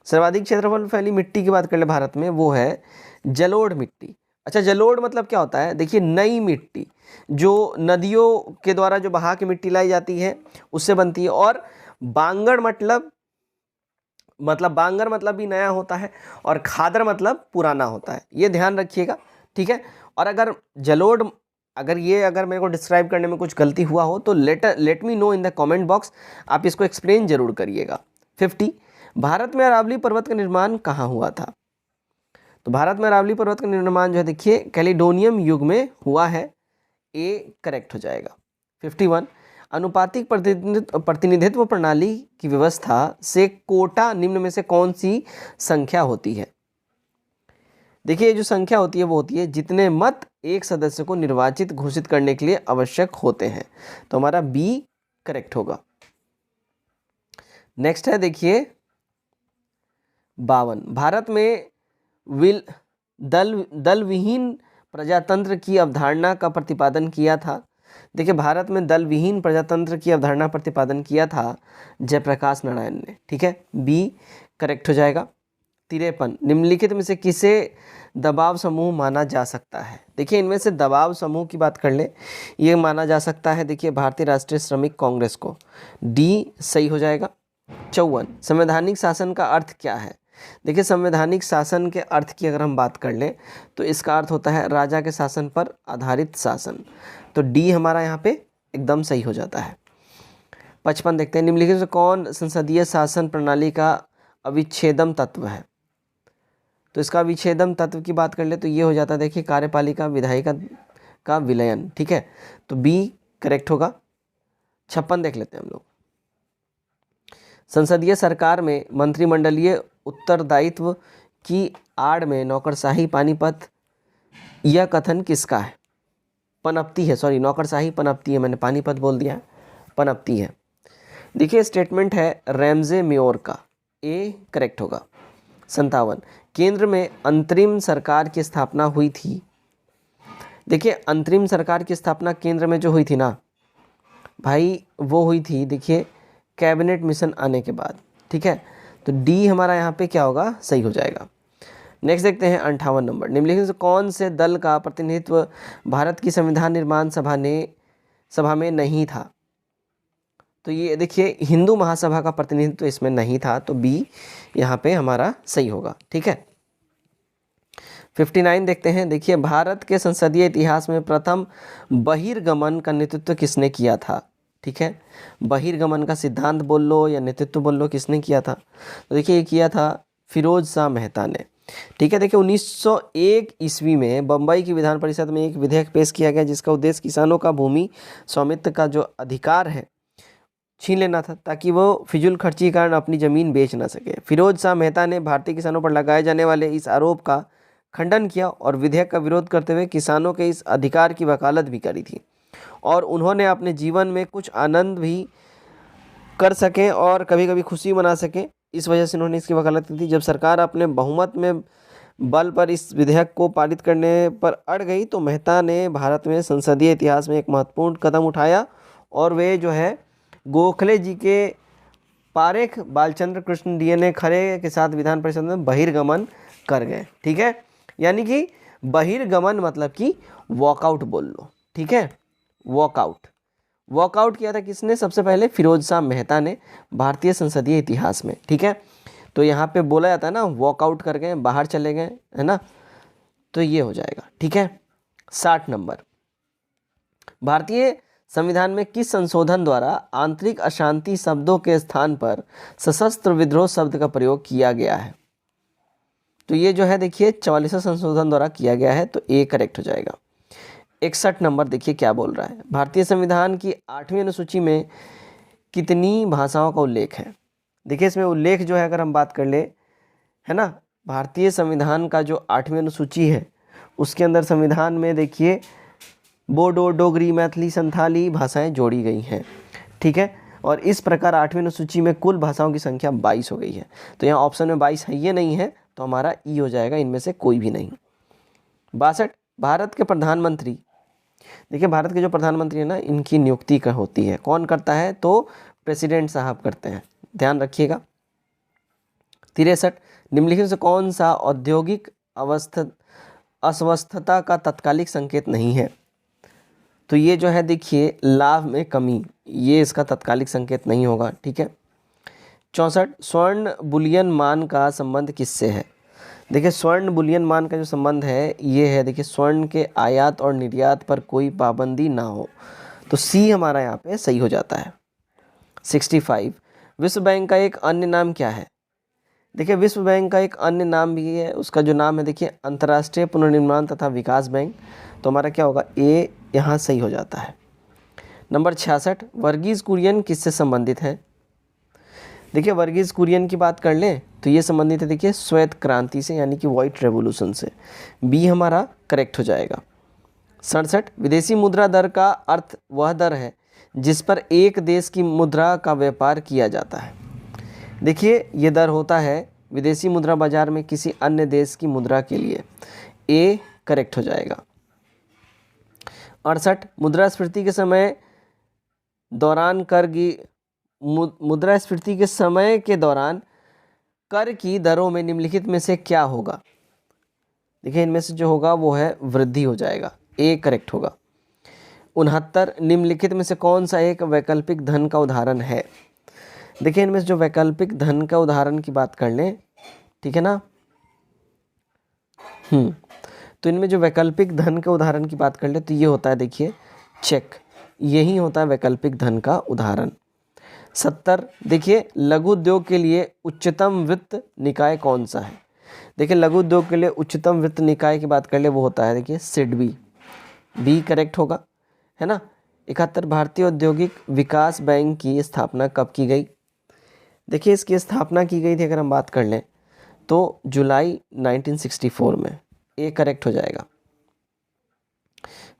सर्वाधिक क्षेत्रफल फैली मिट्टी की बात कर ले भारत में, वो है जलोढ़ मिट्टी। अच्छा, जलोढ़ मतलब क्या होता है? देखिए नई मिट्टी जो नदियों के द्वारा जो बहा के मिट्टी लाई जाती है उससे बनती है। और बांगड़ बांगर मतलब भी नया होता है, और खादर मतलब पुराना होता है, ये ध्यान रखिएगा। ठीक है, और अगर जलोढ़ अगर मेरे को डिस्क्राइब करने में कुछ गलती हुआ हो तो let me know in the comment box, आप इसको एक्सप्लेन जरूर करिएगा। 50, भारत में अरावली पर्वत का निर्माण कहाँ हुआ था? तो भारत में अरावली पर्वत का निर्माण जो है देखिए कैलिडोनियम युग में हुआ है, ए करेक्ट हो जाएगा। 51, अनुपातिक प्रतिनिधित्व प्रणाली की व्यवस्था से कोटा निम्न में से कौन सी संख्या होती है? देखिए जो संख्या होती है वो होती है जितने मत एक सदस्य को निर्वाचित घोषित करने के लिए आवश्यक होते हैं। तो हमारा बी करेक्ट होगा। नेक्स्ट है देखिए 52, भारत में दल विहीन प्रजातंत्र की अवधारणा का प्रतिपादन किया था। देखिए भारत में दल विहीन प्रजातंत्र की अवधारणा प्रतिपादन किया था जयप्रकाश नारायण ने। ठीक है, बी करेक्ट हो जाएगा। 53, निम्नलिखित में से किसे दबाव समूह माना जा सकता है? देखिए इनमें से दबाव समूह की बात कर ले, ये माना जा सकता है देखिए भारतीय राष्ट्रीय श्रमिक कांग्रेस को, डी सही हो जाएगा। 54, संवैधानिक शासन का अर्थ क्या है? देखिए संवैधानिक शासन के अर्थ की अगर हम बात कर लें तो इसका अर्थ होता है राजा के शासन पर आधारित शासन। तो डी हमारा यहाँ पे एकदम सही हो जाता है। 55 देखते हैं, निम्नलिखित में से कौन संसदीय शासन प्रणाली का अविच्छेदम तत्व है? तो इसका विच्छेदम तत्व की बात कर ले तो ये हो जाता है देखिए कार्यपालिका विधायिका का विलयन। ठीक है, तो बी करेक्ट होगा। 56 देख लेते हैं हम लोग, संसदीय सरकार में मंत्रिमंडलीय उत्तरदायित्व की आड़ में नौकरशाही पानीपत, यह कथन किसका है? पनपती है, सॉरी नौकरशाही पनपती है, मैंने पानीपत बोल दिया है, पनपती है। देखिए स्टेटमेंट है रैमजे मेयोर का, ए करेक्ट होगा। 57, केंद्र में अंतरिम सरकार की स्थापना हुई थी। देखिए अंतरिम सरकार की स्थापना केंद्र में जो हुई थी ना भाई, वो हुई थी देखिए कैबिनेट मिशन आने के बाद। ठीक है, तो डी हमारा यहाँ पे क्या होगा, सही हो जाएगा। नेक्स्ट देखते हैं 58 नंबर, निम्नलिखित से कौन से दल का प्रतिनिधित्व भारत की संविधान निर्माण सभा में नहीं था? तो ये देखिए हिंदू महासभा का प्रतिनिधित्व इसमें नहीं था, तो बी यहाँ पे हमारा सही होगा। ठीक है, 59 देखते हैं, देखिए भारत के संसदीय इतिहास में प्रथम बहिर्गमन का नेतृत्व किसने किया था? ठीक है, बहिर्गमन का सिद्धांत बोल लो या नेतृत्व बोल लो, किसने किया था? तो देखिए ये किया था फिरोज शाह मेहता ने। ठीक है, देखिए 1901 ईस्वी में बम्बई की विधान परिषद में एक विधेयक पेश किया गया जिसका उद्देश्य किसानों का भूमि स्वामित्व का जो अधिकार है छीन लेना था, ताकि वो फिजूल खर्ची के कारण अपनी ज़मीन बेच ना सके। फिरोज शाह मेहता ने भारतीय किसानों पर लगाए जाने वाले इस आरोप का खंडन किया और विधेयक का विरोध करते हुए किसानों के इस अधिकार की वकालत भी करी थी, और उन्होंने अपने जीवन में कुछ आनंद भी कर सकें और कभी कभी खुशी मना सकें, इस वजह से उन्होंने इसकी वकालत की थी। जब सरकार अपने बहुमत में बल पर इस विधेयक को पारित करने पर अड़ गई तो मेहता ने भारत में संसदीय इतिहास में एक महत्वपूर्ण कदम उठाया, और वे जो है गोखले जी के पारेख बालचंद्र कृष्ण डीएनए खरे के साथ विधान परिषद में बहिर्गमन कर गए। ठीक है, यानी कि बहिर्गमन मतलब कि वॉकआउट बोल लो। ठीक है, वॉकआउट किया था किसने? सबसे पहले फिरोज शाह मेहता ने भारतीय संसदीय इतिहास में। ठीक है, तो यहाँ पे बोला जाता है ना वॉकआउट कर गए, बाहर चले गए, है ना, तो ये हो जाएगा। ठीक है, 60 नंबर, भारतीय संविधान में किस संशोधन द्वारा आंतरिक अशांति शब्दों के स्थान पर सशस्त्र विद्रोह शब्द का प्रयोग किया गया है? तो ये जो है देखिए 44वें संशोधन द्वारा किया गया है, तो ए करेक्ट हो जाएगा। 61 नंबर देखिए क्या बोल रहा है, भारतीय संविधान की 8वीं अनुसूची में कितनी भाषाओं का उल्लेख है? देखिए इसमें उल्लेख जो है अगर हम बात कर ले, है ना, भारतीय संविधान का जो 8वीं अनुसूची है उसके अंदर संविधान में देखिए बोडो, डोगरी, मैथिली, संथाली भाषाएं जोड़ी गई हैं, ठीक है। और इस प्रकार 8वीं अनुसूची में कुल भाषाओं की संख्या 22 हो गई है। तो यहाँ ऑप्शन में 22 है, ये नहीं है, तो हमारा ई हो जाएगा, इनमें से कोई भी नहीं। 62, भारत के प्रधानमंत्री, देखिए भारत के जो प्रधानमंत्री है ना, इनकी नियुक्ति का होती है, कौन करता है, तो प्रेसिडेंट साहब करते हैं, ध्यान रखिएगा। 63, निम्नलिखित से कौन सा औद्योगिक अस्वस्थता का तत्कालिक संकेत नहीं है, तो ये जो है देखिए लाभ में कमी, ये इसका तत्कालिक संकेत नहीं होगा, ठीक है। 64, स्वर्ण बुलियन मान का संबंध किससे है, देखिए स्वर्ण बुलियन मान का जो संबंध है ये है, देखिए स्वर्ण के आयात और निर्यात पर कोई पाबंदी ना हो, तो सी हमारा यहाँ पे सही हो जाता है। 65, विश्व बैंक का एक अन्य नाम क्या है, देखिए विश्व बैंक का एक अन्य नाम भी है, उसका जो नाम है देखिए अंतर्राष्ट्रीय पुनर्निर्माण तथा विकास बैंक, तो हमारा क्या होगा, ए यहाँ सही हो जाता है। नंबर 66, वर्गीज कुरियन किससे संबंधित है, देखिए वर्गीज कुरियन की बात कर लें तो ये संबंधित है देखिए श्वेत क्रांति से, यानी कि व्हाइट रेवोल्यूशन से, बी हमारा करेक्ट हो जाएगा। 67, विदेशी मुद्रा दर का अर्थ वह दर है जिस पर एक देश की मुद्रा का व्यापार किया जाता है, देखिए ये दर होता है विदेशी मुद्रा बाजार में किसी अन्य देश की मुद्रा के लिए, ए करेक्ट हो जाएगा। 68, मुद्रास्फीति के समय दौरान मुद्रास्फीति के समय के दौरान कर की दरों में निम्नलिखित में से क्या होगा, देखिए इनमें से जो होगा वो है वृद्धि हो जाएगा, ए करेक्ट होगा। 69, निम्नलिखित में से कौन सा एक वैकल्पिक धन का उदाहरण है, देखिए इनमें से जो वैकल्पिक धन का उदाहरण की बात कर लें, ठीक है ना, तो इनमें जो वैकल्पिक धन के उदाहरण की बात कर ले तो ये होता है देखिए चेक, यही होता है वैकल्पिक धन का उदाहरण। 70, देखिए लघु उद्योग के लिए उच्चतम वित्त निकाय कौन सा है, देखिए लघु उद्योग के लिए उच्चतम वित्त निकाय की बात कर ले वो होता है देखिए सिडबी, बी करेक्ट होगा, है ना। 71, भारतीय औद्योगिक विकास बैंक की स्थापना कब की गई, देखिए इसकी स्थापना की गई थी अगर हम बात कर लें तो जुलाई 1964 में, ए करेक्ट हो जाएगा।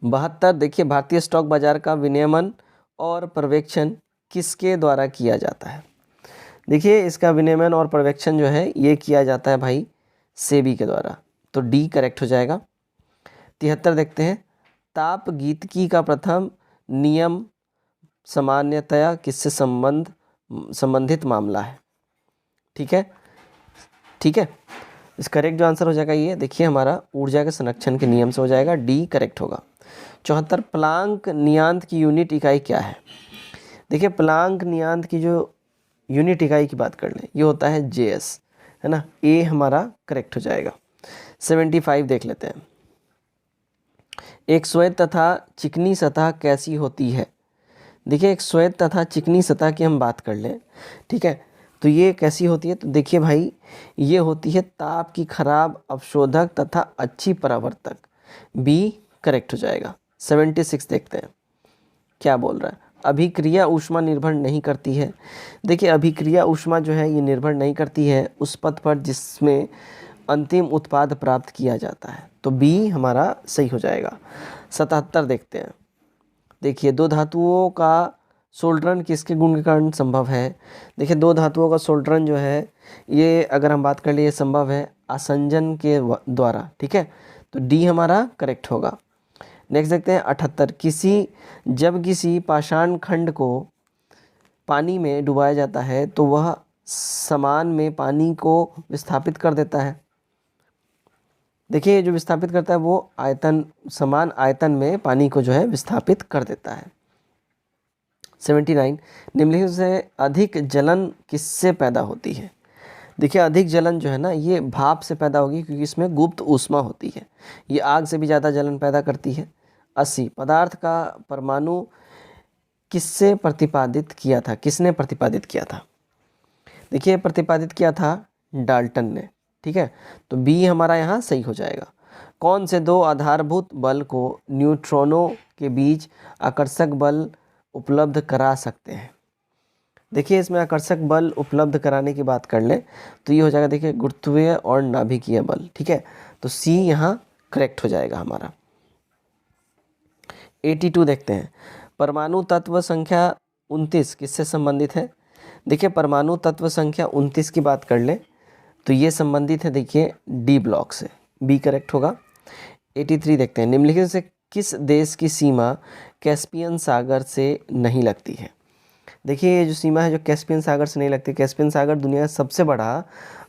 72, देखिए भारतीय स्टॉक बाजार का विनियमन और पर्यवेक्षण किसके द्वारा किया जाता है, देखिए इसका विनियमन और पर्यवेक्षण जो है ये किया जाता है भाई सेबी के द्वारा, तो डी करेक्ट हो जाएगा। 73, देखते हैं ताप गीतकी का प्रथम नियम सामान्यतया किससे संबंधित मामला है, ठीक है, ठीक है। इस करेक्ट जो आंसर हो जाएगा ये देखिए हमारा ऊर्जा के संरक्षण के नियम से हो जाएगा, डी करेक्ट होगा। 74, प्लांक नियतांक की यूनिट इकाई क्या है, देखिए प्लांक नियतांक की जो यूनिट इकाई की बात कर लें ये होता है जेएस, है ना, ए हमारा करेक्ट हो जाएगा। 75 देख लेते हैं, एक श्वेत तथा चिकनी सतह कैसी होती है, देखिए एक श्वेत तथा चिकनी सतह की हम बात कर लें, ठीक है, तो ये कैसी होती है, तो देखिए भाई ये होती है ताप की खराब अवशोधक तथा अच्छी परावर्तक, बी करेक्ट हो जाएगा। 76 देखते हैं क्या बोल रहा है, अभिक्रिया ऊष्मा निर्भर नहीं करती है, देखिए अभिक्रिया ऊष्मा जो है ये निर्भर नहीं करती है उस पथ पर जिसमें अंतिम उत्पाद प्राप्त किया जाता है, तो बी हमारा सही हो जाएगा। 77 देखते हैं, देखिए दो धातुओं का सोल्डरन किसके गुण के कारण संभव है, देखिए दो धातुओं का सोल्डरन जो है ये अगर हम बात कर लिए संभव है आसंजन के द्वारा, ठीक है, तो डी हमारा करेक्ट होगा। नेक्स्ट देखते हैं 78, जब किसी पाषाण खंड को पानी में डुबाया जाता है तो वह समान में पानी को विस्थापित कर देता है, देखिए जो विस्थापित करता है वो समान आयतन में पानी को जो है विस्थापित कर देता है। 79, निम्नलिखित से अधिक जलन किससे पैदा होती है, देखिए अधिक जलन जो है ना ये भाप से पैदा होगी क्योंकि इसमें गुप्त ऊष्मा होती है, ये आग से भी ज़्यादा जलन पैदा करती है। 80, पदार्थ का परमाणु किसने प्रतिपादित किया था, देखिए प्रतिपादित किया था डाल्टन ने, ठीक है, तो बी हमारा यहाँ सही हो जाएगा। कौन से दो आधारभूत बल को न्यूट्रॉनों के बीच आकर्षक बल उपलब्ध करा सकते हैं, देखिए इसमें आकर्षक बल उपलब्ध कराने की बात कर लें तो ये हो जाएगा देखिए गुरुत्वीय और नाभिकीय बल। ठीक है, तो सी यहाँ करेक्ट हो जाएगा हमारा। 82 देखते हैं, परमाणु तत्व संख्या 29 किससे संबंधित है? देखिए परमाणु तत्व संख्या 29 की बात कर लें तो ये संबंधित है देखिए डी ब्लॉक से, बी करेक्ट होगा। 83 देखते हैं, निम्नलिखित से किस देश की सीमा कैस्पियन सागर से नहीं लगती है? देखिए ये जो सीमा है जो कैस्पियन सागर से नहीं लगती, कैस्पियन सागर दुनिया का सबसे बड़ा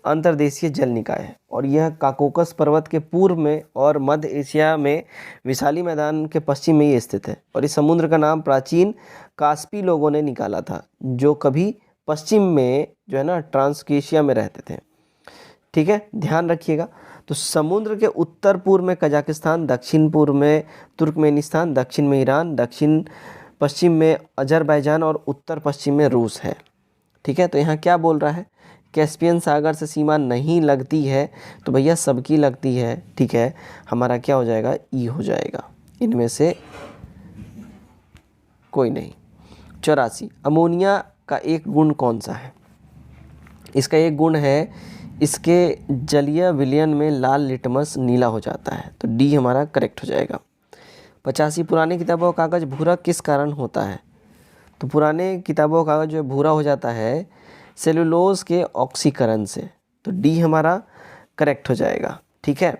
अंतर्देशीय जल निकाय है और यह काकोकस पर्वत के पूर्व में और मध्य एशिया में विशाली मैदान के पश्चिम में ये स्थित है और इस समुद्र का नाम प्राचीन कास्पी लोगों ने निकाला था जो कभी पश्चिम में जो है ना ट्रांसकेशिया में रहते थे। ठीक है, ध्यान रखिएगा। तो समुद्र के उत्तर पूर्व में कजाकिस्तान, दक्षिण पूर्व में तुर्कमेनिस्तान, दक्षिण में ईरान, दक्षिण पश्चिम में अजरबैजान और उत्तर पश्चिम में रूस है। ठीक है, तो यहाँ क्या बोल रहा है, कैस्पियन सागर से सीमा नहीं लगती है, तो भैया सबकी लगती है। ठीक है, हमारा क्या हो जाएगा, ई हो जाएगा, इनमें से कोई नहीं। 84, अमोनिया का एक गुण कौन सा है? इसका एक गुण है इसके जलीय विलयन में लाल लिटमस नीला हो जाता है, तो डी हमारा करेक्ट हो जाएगा। 85, पुरानी किताबों का कागज़ भूरा किस कारण होता है? तो पुराने किताबों का कागज़ जो भूरा हो जाता है सेलुलोज के ऑक्सीकरण से, तो डी हमारा करेक्ट हो जाएगा। ठीक है।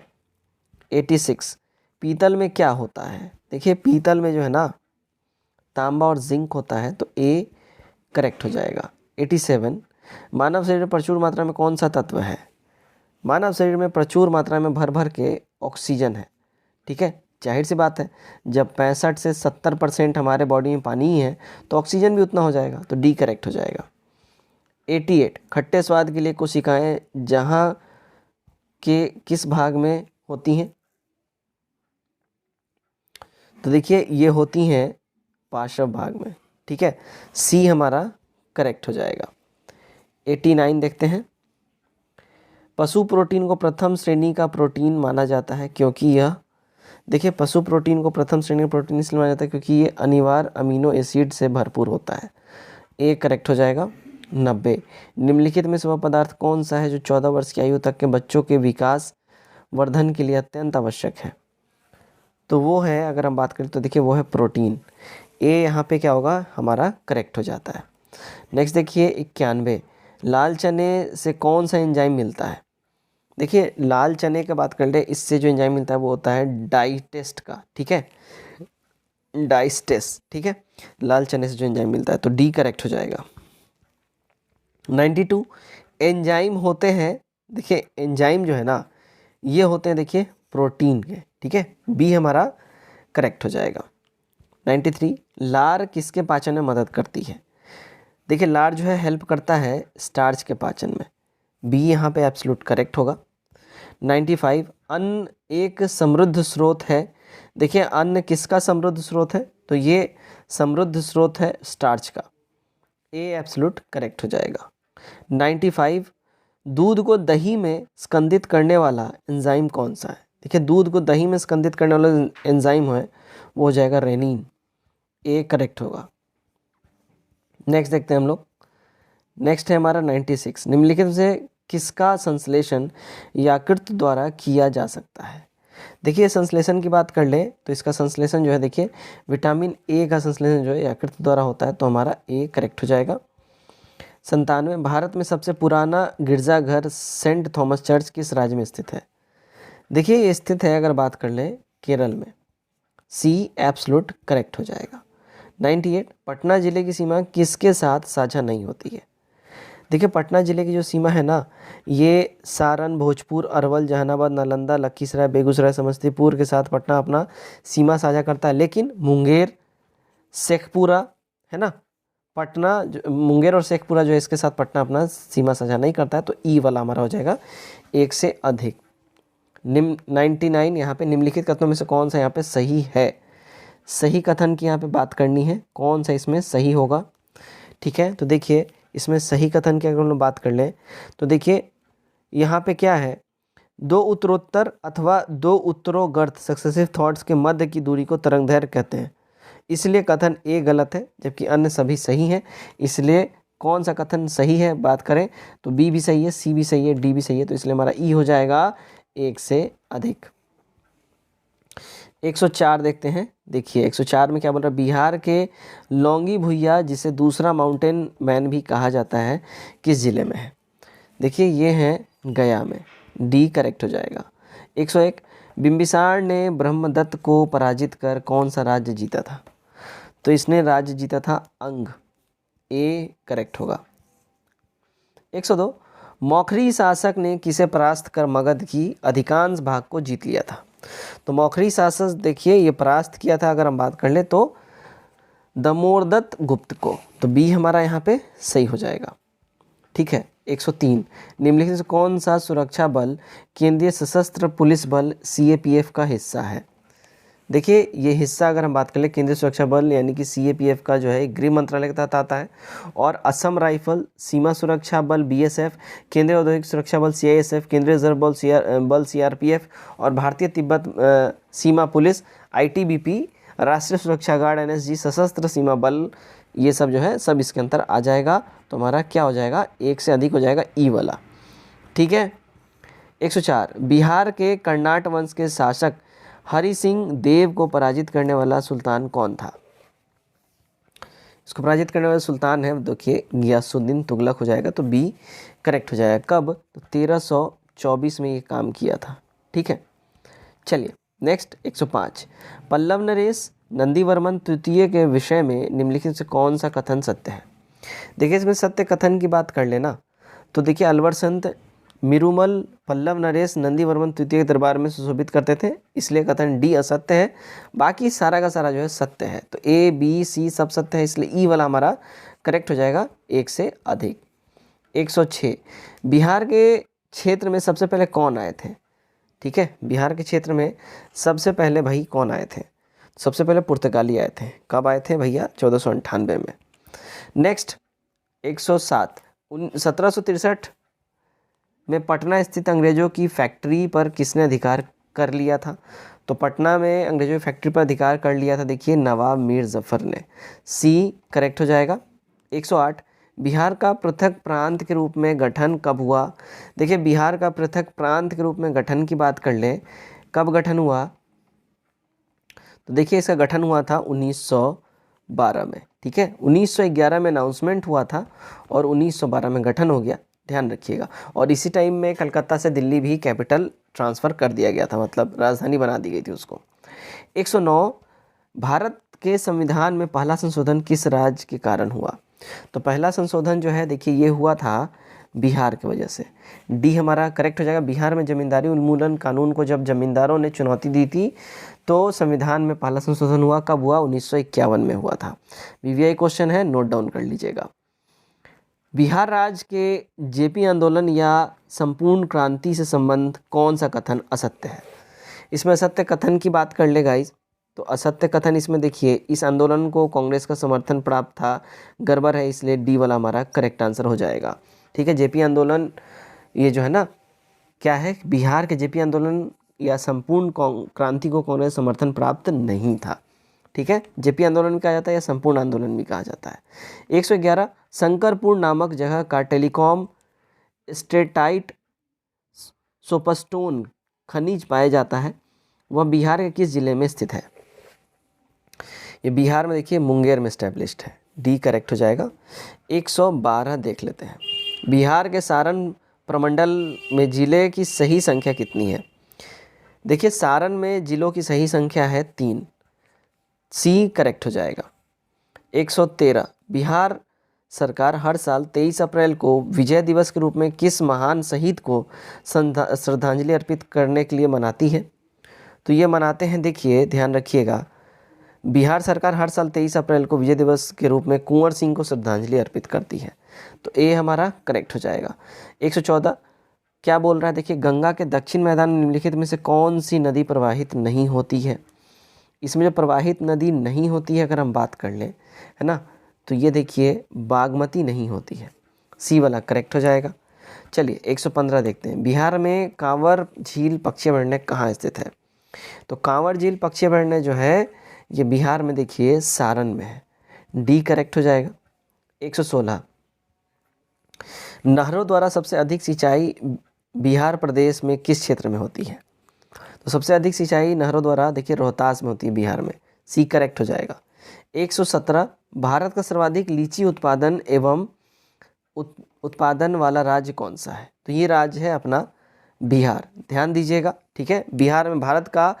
86, पीतल में क्या होता है? देखिए पीतल में जो है ना तांबा और जिंक होता है, तो ए करेक्ट हो जाएगा। 87, मानव शरीर में प्रचुर मात्रा में कौन सा तत्व है? मानव शरीर में प्रचुर मात्रा में भर भर के ऑक्सीजन है। ठीक है, जाहिर सी बात है जब 65 से 70% हमारे बॉडी में पानी ही है तो ऑक्सीजन भी उतना हो जाएगा, तो डी करेक्ट हो जाएगा। 88, खट्टे स्वाद के लिए कोशिकाएं जहाँ के किस भाग में होती हैं? तो देखिए ये होती हैं पार्श्व भाग में। ठीक है, सी हमारा करेक्ट हो जाएगा। 89 देखते हैं, पशु प्रोटीन को प्रथम श्रेणी का प्रोटीन माना जाता है क्योंकि यह, देखिए पशु प्रोटीन को प्रथम श्रेणी का प्रोटीन इसलिए माना जाता है क्योंकि ये अनिवार्य अमीनो एसिड से भरपूर होता है। ए करेक्ट हो जाएगा। 90, निम्नलिखित में से वह पदार्थ कौन सा है जो 14 वर्ष की आयु तक के बच्चों के विकास वर्धन के लिए अत्यंत आवश्यक है? तो वो है, अगर हम बात करें तो देखिए वो है प्रोटीन। ए यहाँ पे क्या होगा, हमारा करेक्ट हो जाता है। नेक्स्ट देखिए 91, लाल चने से कौन सा एंजाइम मिलता है? देखिए लाल चने की बात कर ले, इससे जो एंजाइम मिलता है वो होता है डाइजेस्ट का। ठीक है, डाइजेस्ट। ठीक है, लाल चने से जो एंजाइम मिलता है, तो डी करेक्ट हो जाएगा। 92, एंजाइम होते हैं, देखिए एंजाइम जो है ना ये होते हैं देखिए प्रोटीन के। ठीक है, बी हमारा करेक्ट हो जाएगा। 93, लार किसके पाचन में मदद करती है? देखिए लार जो है हेल्प करता है स्टार्च के पाचन में, बी यहाँ पे एब्सोल्यूट करेक्ट होगा। 95, अन्न एक समृद्ध स्रोत है। देखिए अन्न किसका समृद्ध स्रोत है? तो ये समृद्ध स्रोत है स्टार्च का, ए एब्सोल्यूट करेक्ट हो जाएगा। 95, दूध को दही में स्कंदित करने वाला एंजाइम कौन सा है? देखिए दूध को दही में स्कंदित करने वाला एंजाइम है वो हो जाएगा रेनिन, ए करेक्ट होगा। नेक्स्ट देखते हैं हम लोग, नेक्स्ट है हमारा 96, निम्नलिखित से किसका संश्लेषण यकृत द्वारा किया जा सकता है? देखिए संश्लेषण की बात कर ले तो इसका संश्लेषण जो है देखिए विटामिन ए का संश्लेषण जो है यकृत द्वारा होता है, तो हमारा ए करेक्ट हो जाएगा। 97, भारत में सबसे पुराना गिरजाघर सेंट थॉमस चर्च किस राज्य में स्थित है? देखिए ये स्थित है, अगर बात कर ले केरल में, सी एब्सोल्यूट करेक्ट हो जाएगा। 98, पटना जिले की सीमा किसके साथ साझा नहीं होती है? देखिए पटना जिले की जो सीमा है ना ये सारण, भोजपुर, अरवल, जहानाबाद, नालंदा, लखीसराय, बेगूसराय, समस्तीपुर के साथ पटना अपना सीमा साझा करता है, लेकिन मुंगेर, शेखपुरा है ना, पटना मुंगेर और शेखपुरा जो है इसके साथ पटना अपना सीमा साझा नहीं करता है, तो ई वाला हमारा हो जाएगा एक से अधिक। 99, यहाँ पे निम्नलिखित कथनों में से कौन सा यहाँ पे सही है? सही कथन की यहाँ पे बात करनी है, कौन सा इसमें सही होगा? ठीक है, तो देखिए इसमें सही कथन की अगर हम लोग बात कर लें तो देखिए यहाँ पे क्या है, दो उत्तरोत्तर अथवा दो उत्तरोगर्त सक्सेसिव थॉट्स के मध्य की दूरी को तरंगदैर्घ्य कहते हैं, इसलिए कथन ए गलत है जबकि अन्य सभी सही हैं, इसलिए कौन सा कथन सही है बात करें तो बी भी सही है, सी भी सही है, डी भी सही है, तो इसलिए हमारा ई हो जाएगा एक से अधिक। 104 देखते हैं। देखिए 104 में क्या बोल रहा है, बिहार के लौंगी भुइया जिसे दूसरा माउंटेन मैन भी कहा जाता है किस जिले में है। देखिए ये है गया में, डी करेक्ट हो जाएगा। 101 बिंबिसार ने ब्रह्मदत्त को पराजित कर कौन सा राज्य जीता था, तो इसने राज्य जीता था अंग, ए करेक्ट होगा। 102 मौखरी शासक ने किसे परास्त कर मगध की अधिकांश भाग को जीत लिया था, तो मौखरी शासक देखिए ये परास्त किया था अगर हम बात कर ले तो दमोदरदत्त गुप्त को, तो बी हमारा यहाँ पे सही हो जाएगा। ठीक है। 103 निम्नलिखित से कौन सा सुरक्षा बल केंद्रीय सशस्त्र पुलिस बल सीएपीएफ का हिस्सा है। देखिए ये हिस्सा अगर हम बात कर ले केंद्रीय सुरक्षा बल यानी कि सीएपीएफ का जो है गृह मंत्रालय के तहत आता है, और असम राइफल, सीमा सुरक्षा बल बीएसएफ, केंद्रीय औद्योगिक सुरक्षा बल सीआईएसएफ, केंद्रीय रिजर्व बल सीआरपीएफ और भारतीय तिब्बत सीमा पुलिस आईटीबीपी, राष्ट्रीय सुरक्षा गार्ड एनएसजी, सशस्त्र सीमा बल, ये सब जो है सब इसके अंदर आ जाएगा। तो हमारा क्या हो जाएगा, एक से अधिक हो जाएगा ई वाला। ठीक है। 104 बिहार के कर्नाट वंश के शासक हरि सिंह देव को पराजित करने वाला सुल्तान कौन था। इसको पराजित करने वाला सुल्तान है देखिए गियासुद्दीन तुगलक हो जाएगा, तो बी करेक्ट हो जाएगा। कब, तो 1324 में ये काम किया था। ठीक है। चलिए नेक्स्ट 105 पल्लव नरेश नंदीवर्मन तृतीय के विषय में निम्नलिखित से कौन सा कथन सत्य है। देखिए इसमें सत्य कथन की बात कर लेना तो देखिए अलवर संत मिरुमल पल्लव नरेश नंदीवर्मन तृतीय के दरबार में सुशोभित करते थे, इसलिए कथन डी असत्य है। बाकी सारा का सारा जो है सत्य है, तो ए बी सी सब सत्य है, इसलिए ई वाला हमारा करेक्ट हो जाएगा एक से अधिक। 106 बिहार के क्षेत्र में सबसे पहले कौन आए थे। ठीक है, बिहार के क्षेत्र में सबसे पहले भाई कौन आए थे, सबसे पहले पुर्तगाली आए थे। कब आए थे भैया, 1498 में। नेक्स्ट 107 1763 में पटना स्थित अंग्रेजों की फैक्ट्री पर किसने अधिकार कर लिया था, तो पटना में अंग्रेजों की फैक्ट्री पर अधिकार कर लिया था देखिए नवाब मीर जफ़र ने, सी करेक्ट हो जाएगा। 108 बिहार का पृथक प्रांत के रूप में गठन कब हुआ। देखिए बिहार का पृथक प्रांत के रूप में गठन की बात कर ले, कब गठन हुआ, तो देखिए इसका गठन हुआ था 1912 में। ठीक है, 1911 में अनाउंसमेंट हुआ था और 1912 में गठन हो गया, ध्यान रखिएगा। और इसी टाइम में कलकत्ता से दिल्ली भी कैपिटल ट्रांसफ़र कर दिया गया था, मतलब राजधानी बना दी गई थी उसको। 109 भारत के संविधान में पहला संशोधन किस राज्य के कारण हुआ, तो पहला संशोधन जो है देखिए ये हुआ था बिहार की वजह से, डी हमारा करेक्ट हो जाएगा। बिहार में जमींदारी उन्मूलन कानून को जब जमींदारों ने चुनौती दी थी तो संविधान में पहला संशोधन हुआ, कब हुआ, 1951 में हुआ था। वीवीआई क्वेश्चन है, नोट डाउन कर लीजिएगा। बिहार राज्य के जेपी आंदोलन या संपूर्ण क्रांति से संबंध कौन सा कथन असत्य है। इसमें असत्य कथन की बात कर ले गाइज, तो असत्य कथन इसमें देखिए इस आंदोलन को कांग्रेस का समर्थन प्राप्त था, गड़बड़ है, इसलिए डी वाला हमारा करेक्ट आंसर हो जाएगा। ठीक है, जेपी आंदोलन ये जो है ना क्या है, बिहार के जेपी आंदोलन या संपूर्ण क्रांति को कांग्रेस समर्थन प्राप्त नहीं था। ठीक है, जेपी आंदोलन भी कहा जाता है या संपूर्ण आंदोलन भी कहा जाता है। 111 शंकरपुर नामक जगह का टेलीकॉम स्टेटाइट सोपस्टोन खनिज पाया जाता है, वह बिहार के किस जिले में स्थित है। ये बिहार में देखिए मुंगेर में स्टैब्लिश्ड है, डी करेक्ट हो जाएगा। 112 देख लेते हैं, बिहार के सारण प्रमंडल में जिले की सही संख्या कितनी है। देखिए सारण में जिलों की सही संख्या है 3, सी करेक्ट हो जाएगा। 113 बिहार सरकार हर साल 23 अप्रैल को विजय दिवस के रूप में किस महान शहीद को श्रद्धांजलि अर्पित करने के लिए मनाती है, तो ये मनाते हैं देखिए ध्यान रखिएगा, बिहार सरकार हर साल 23 अप्रैल को विजय दिवस के रूप में कुंवर सिंह को श्रद्धांजलि अर्पित करती है, तो ए हमारा करेक्ट हो जाएगा। 114 क्या बोल रहा है, देखिए गंगा के दक्षिण मैदान निम्नलिखित में से कौन सी नदी प्रवाहित नहीं होती है। इसमें जो प्रवाहित नदी नहीं होती है अगर हम बात कर लें है ना, तो ये देखिए बागमती नहीं होती है, सी वाला करेक्ट हो जाएगा। चलिए 115 देखते हैं, बिहार में कांवर झील पक्षी अभयारण्य कहाँ स्थित है, तो कांवर झील पक्षी अभयारण्य जो है ये बिहार में देखिए सारण में है, डी करेक्ट हो जाएगा। 116 नहरों द्वारा सबसे अधिक सिंचाई बिहार प्रदेश में किस क्षेत्र में होती है? तो सबसे अधिक सिंचाई नहरों द्वारा देखिए रोहतास में होती है बिहार में, सी करेक्ट हो जाएगा। 117 भारत का सर्वाधिक लीची उत्पादन एवं उत्पादन वाला राज्य कौन सा है? तो ये राज्य है अपना बिहार, ध्यान दीजिएगा, ठीक है। बिहार में भारत का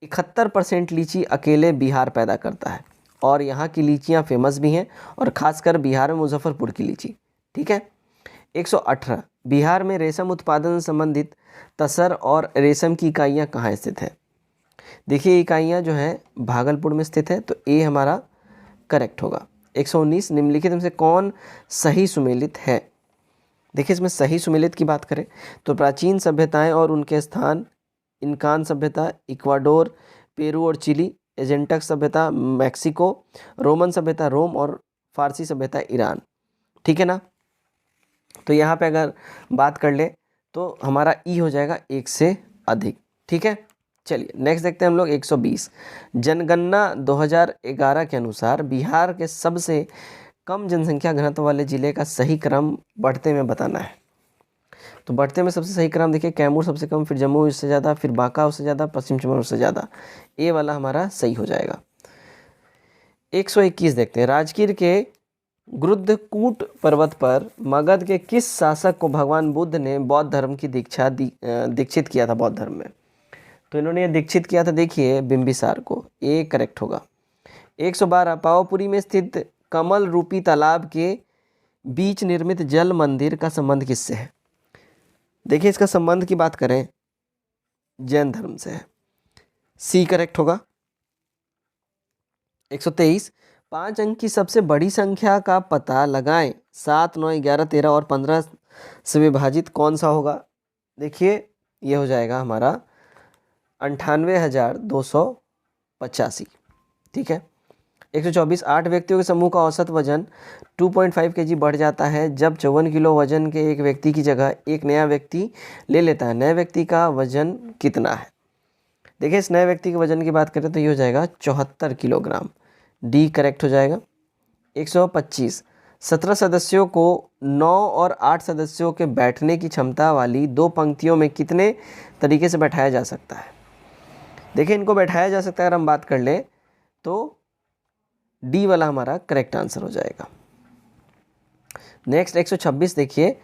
71% लीची अकेले बिहार पैदा करता है और यहाँ की लीचियाँ फेमस भी हैं और ख़ासकर बिहार में मुजफ्फरपुर की लीची, ठीक है। 118 बिहार में रेशम उत्पादन संबंधित तसर और रेशम की इकाइयाँ कहाँ स्थित है? देखिए इकाइयाँ जो हैं भागलपुर में स्थित है, तो ए हमारा करेक्ट होगा। 119 निम्नलिखित में से कौन सही सुमेलित है? देखिए इसमें सही सुमेलित की बात करें तो प्राचीन सभ्यताएं और उनके स्थान, इनकान सभ्यता इक्वाडोर, पेरू और चिली, एजेंटक सभ्यता मैक्सिको, रोमन सभ्यता रोम और फारसी सभ्यता ईरान, ठीक है ना। तो यहाँ पे अगर बात कर ले तो हमारा ई हो जाएगा एक से अधिक, ठीक है। चलिए नेक्स्ट देखते हैं हम लोग 120 जनगणना 2011 के अनुसार बिहार के सबसे कम जनसंख्या घनत्व वाले जिले का सही क्रम बढ़ते में बताना है। तो बढ़ते में सबसे सही क्रम देखिए कैमूर सबसे कम, फिर जम्मू उससे ज़्यादा, फिर बांका उससे ज़्यादा, पश्चिम चंपारण उससे ज़्यादा, ए वाला हमारा सही हो जाएगा। 121 देखते हैं राजगीर के गुरुद्धकूट पर्वत पर मगध के किस शासक को भगवान बुद्ध ने बौद्ध धर्म की दीक्षित किया था बौद्ध धर्म में? तो इन्होंने दीक्षित किया था देखिए बिंबिसार को, ए करेक्ट होगा। 112 पावापुरी में स्थित कमल रूपी तालाब के बीच निर्मित जल मंदिर का संबंध किससे है? देखिए इसका संबंध की बात करें जैन धर्म से है, सी करेक्ट होगा। 123 5 अंक की सबसे बड़ी संख्या का पता लगाएं। 7, 9, 11, 13 और 15 से विभाजित कौन सा होगा? देखिए ये हो जाएगा हमारा 98,285, ठीक है। 124 8 व्यक्तियों के समूह का औसत वजन 2.5 kg बढ़ जाता है जब 54 किलो वजन के एक व्यक्ति की जगह एक नया व्यक्ति ले लेता है। नए व्यक्ति का वजन कितना है? देखिए इस नए व्यक्ति के वजन की बात करें तो ये हो जाएगा 74 किलोग्राम, डी करेक्ट हो जाएगा। 125 17 सदस्यों को 9 और 8 सदस्यों के बैठने की क्षमता वाली दो पंक्तियों में कितने तरीके से बैठाया जा सकता है? देखिए इनको बैठाया जा सकता है अगर हम बात कर लें तो डी वाला हमारा करेक्ट आंसर हो जाएगा। नेक्स्ट 126 देखिए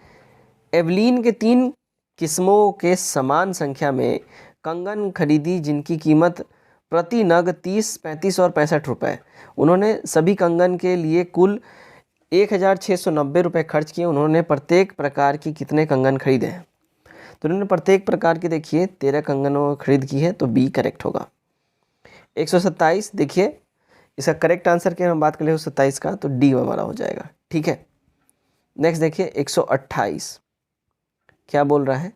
एवलीन के 3 किस्मों के समान संख्या में कंगन खरीदी जिनकी कीमत प्रति नग 30, 35 और 65 रुपये। उन्होंने सभी कंगन के लिए कुल 1,690 रुपये खर्च किए। उन्होंने प्रत्येक प्रकार की कितने कंगन खरीदे हैं? तो उन्होंने प्रत्येक प्रकार की देखिए 13 कंगनों खरीद की है, तो बी करेक्ट होगा। 127 देखिए इसका करेक्ट आंसर की हम बात करें 127 का तो डी हमारा हो जाएगा, ठीक है। नेक्स्ट देखिए 128 क्या बोल रहा है?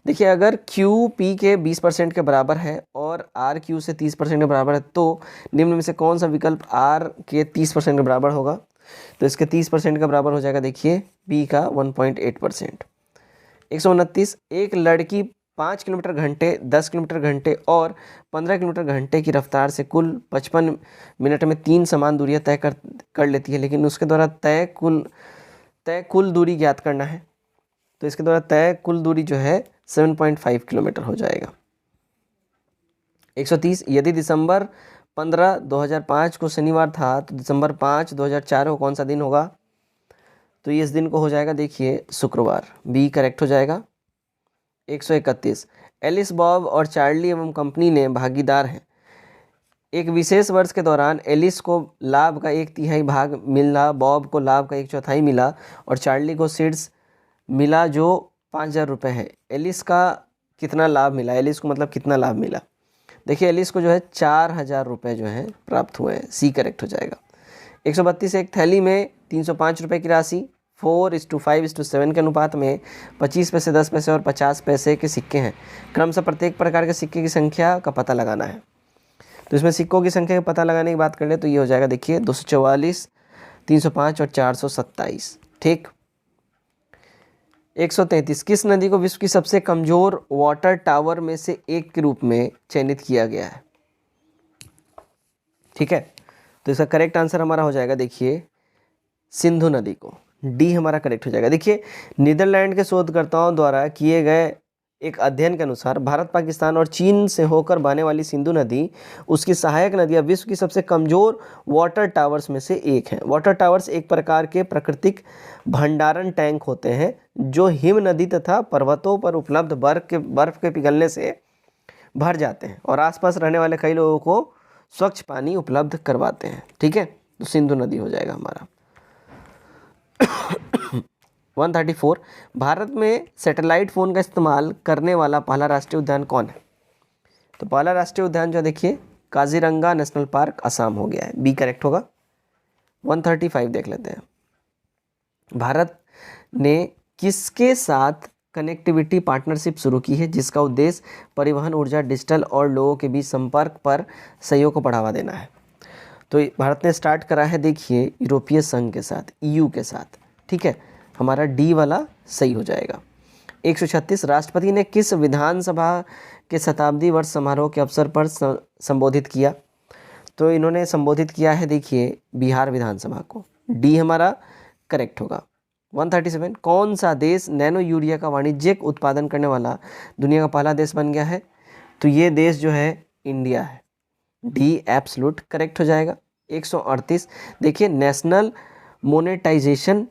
देखिए अगर क्यू पी के 20% के बराबर है और आर क्यू से 30% के बराबर है तो निम्न में से कौन सा विकल्प आर के 30% के बराबर होगा? तो इसके 30% का बराबर हो जाएगा देखिए बी का 1.8%। 129 एक लड़की 5 किलोमीटर घंटे, 10 किलोमीटर घंटे और 15 किलोमीटर घंटे की रफ्तार से कुल 55 मिनट में 3 समान दूरियां तय कर लेती है, लेकिन उसके द्वारा तय कुल दूरी ज्ञात करना है। तो इसके द्वारा तय कुल दूरी जो है 7.5 किलोमीटर हो जाएगा। 130 यदि दिसंबर 15, 2005 को शनिवार था तो दिसंबर 5, 2004 को कौन सा दिन होगा? तो ये इस दिन को हो जाएगा देखिए शुक्रवार, बी करेक्ट हो जाएगा। 131 एलिस बॉब और चार्ली एवं कंपनी ने भागीदार हैं। एक विशेष वर्ष के दौरान एलिस को लाभ का 1/3 भाग मिला, बॉब को लाभ का 1/4 मिला और चार्ली को सीड्स मिला जो 5,000 रुपये है। एलिस का कितना लाभ मिला? एलिस को मतलब कितना लाभ मिला? देखिए एलिस को जो है 4,000 रुपये जो है प्राप्त हुए हैं, सी करेक्ट हो जाएगा। 132 एक थैली में 305 रुपये की राशि 4:5:7 के अनुपात में 25 पैसे, 10 पैसे और 50 पैसे के सिक्के हैं। क्रमशः प्रत्येक प्रकार के सिक्के की संख्या का पता लगाना है। तो इसमें सिक्कों की संख्या का पता लगाने की बात कर ले तो ये हो जाएगा देखिए 244, 305 और 427, ठीक। 133 किस नदी को विश्व की सबसे कमजोर वाटर टावर में से एक के रूप में चयनित किया गया है? ठीक है, तो इसका करेक्ट आंसर हमारा हो जाएगा देखिए सिंधु नदी को, डी हमारा करेक्ट हो जाएगा। देखिए नीदरलैंड के शोधकर्ताओं द्वारा किए गए एक अध्ययन के अनुसार भारत, पाकिस्तान और चीन से होकर बहने वाली सिंधु नदी उसकी सहायक नदियाँ विश्व की सबसे कमज़ोर वाटर टावर्स में से एक है। वाटर टावर्स एक प्रकार के प्राकृतिक भंडारण टैंक होते हैं जो हिम नदी तथा पर्वतों पर उपलब्ध बर्फ के पिघलने से भर जाते हैं और आसपास रहने वाले कई लोगों को स्वच्छ पानी उपलब्ध करवाते हैं। ठीक है, तो सिंधु नदी हो जाएगा हमारा। 134, भारत में सैटेलाइट फ़ोन का इस्तेमाल करने वाला पहला राष्ट्रीय उद्यान कौन है? तो पहला राष्ट्रीय उद्यान जो देखिए काजीरंगा नेशनल पार्क असम हो गया है, बी करेक्ट होगा। 135 देख लेते हैं। भारत ने किसके साथ कनेक्टिविटी पार्टनरशिप शुरू की है जिसका उद्देश्य परिवहन, ऊर्जा, डिजिटल और लोगों के बीच संपर्क पर सहयोग को बढ़ावा देना है? तो भारत ने स्टार्ट करा है देखिए यूरोपीय संघ के साथ, ईयू के साथ। ठीक है, हमारा डी वाला सही हो जाएगा। 136, राष्ट्रपति ने किस विधानसभा के शताब्दी वर्ष समारोह के अवसर पर संबोधित किया? तो इन्होंने संबोधित किया है देखिए बिहार विधानसभा को, डी हमारा करेक्ट होगा। 137, कौन सा देश नैनो यूरिया का वाणिज्यिक उत्पादन करने वाला दुनिया का पहला देश बन गया है? तो ये देश जो है इंडिया है, डी एब्सोल्यूट करेक्ट हो जाएगा। 138, देखिए नेशनल मोनेटाइजेशन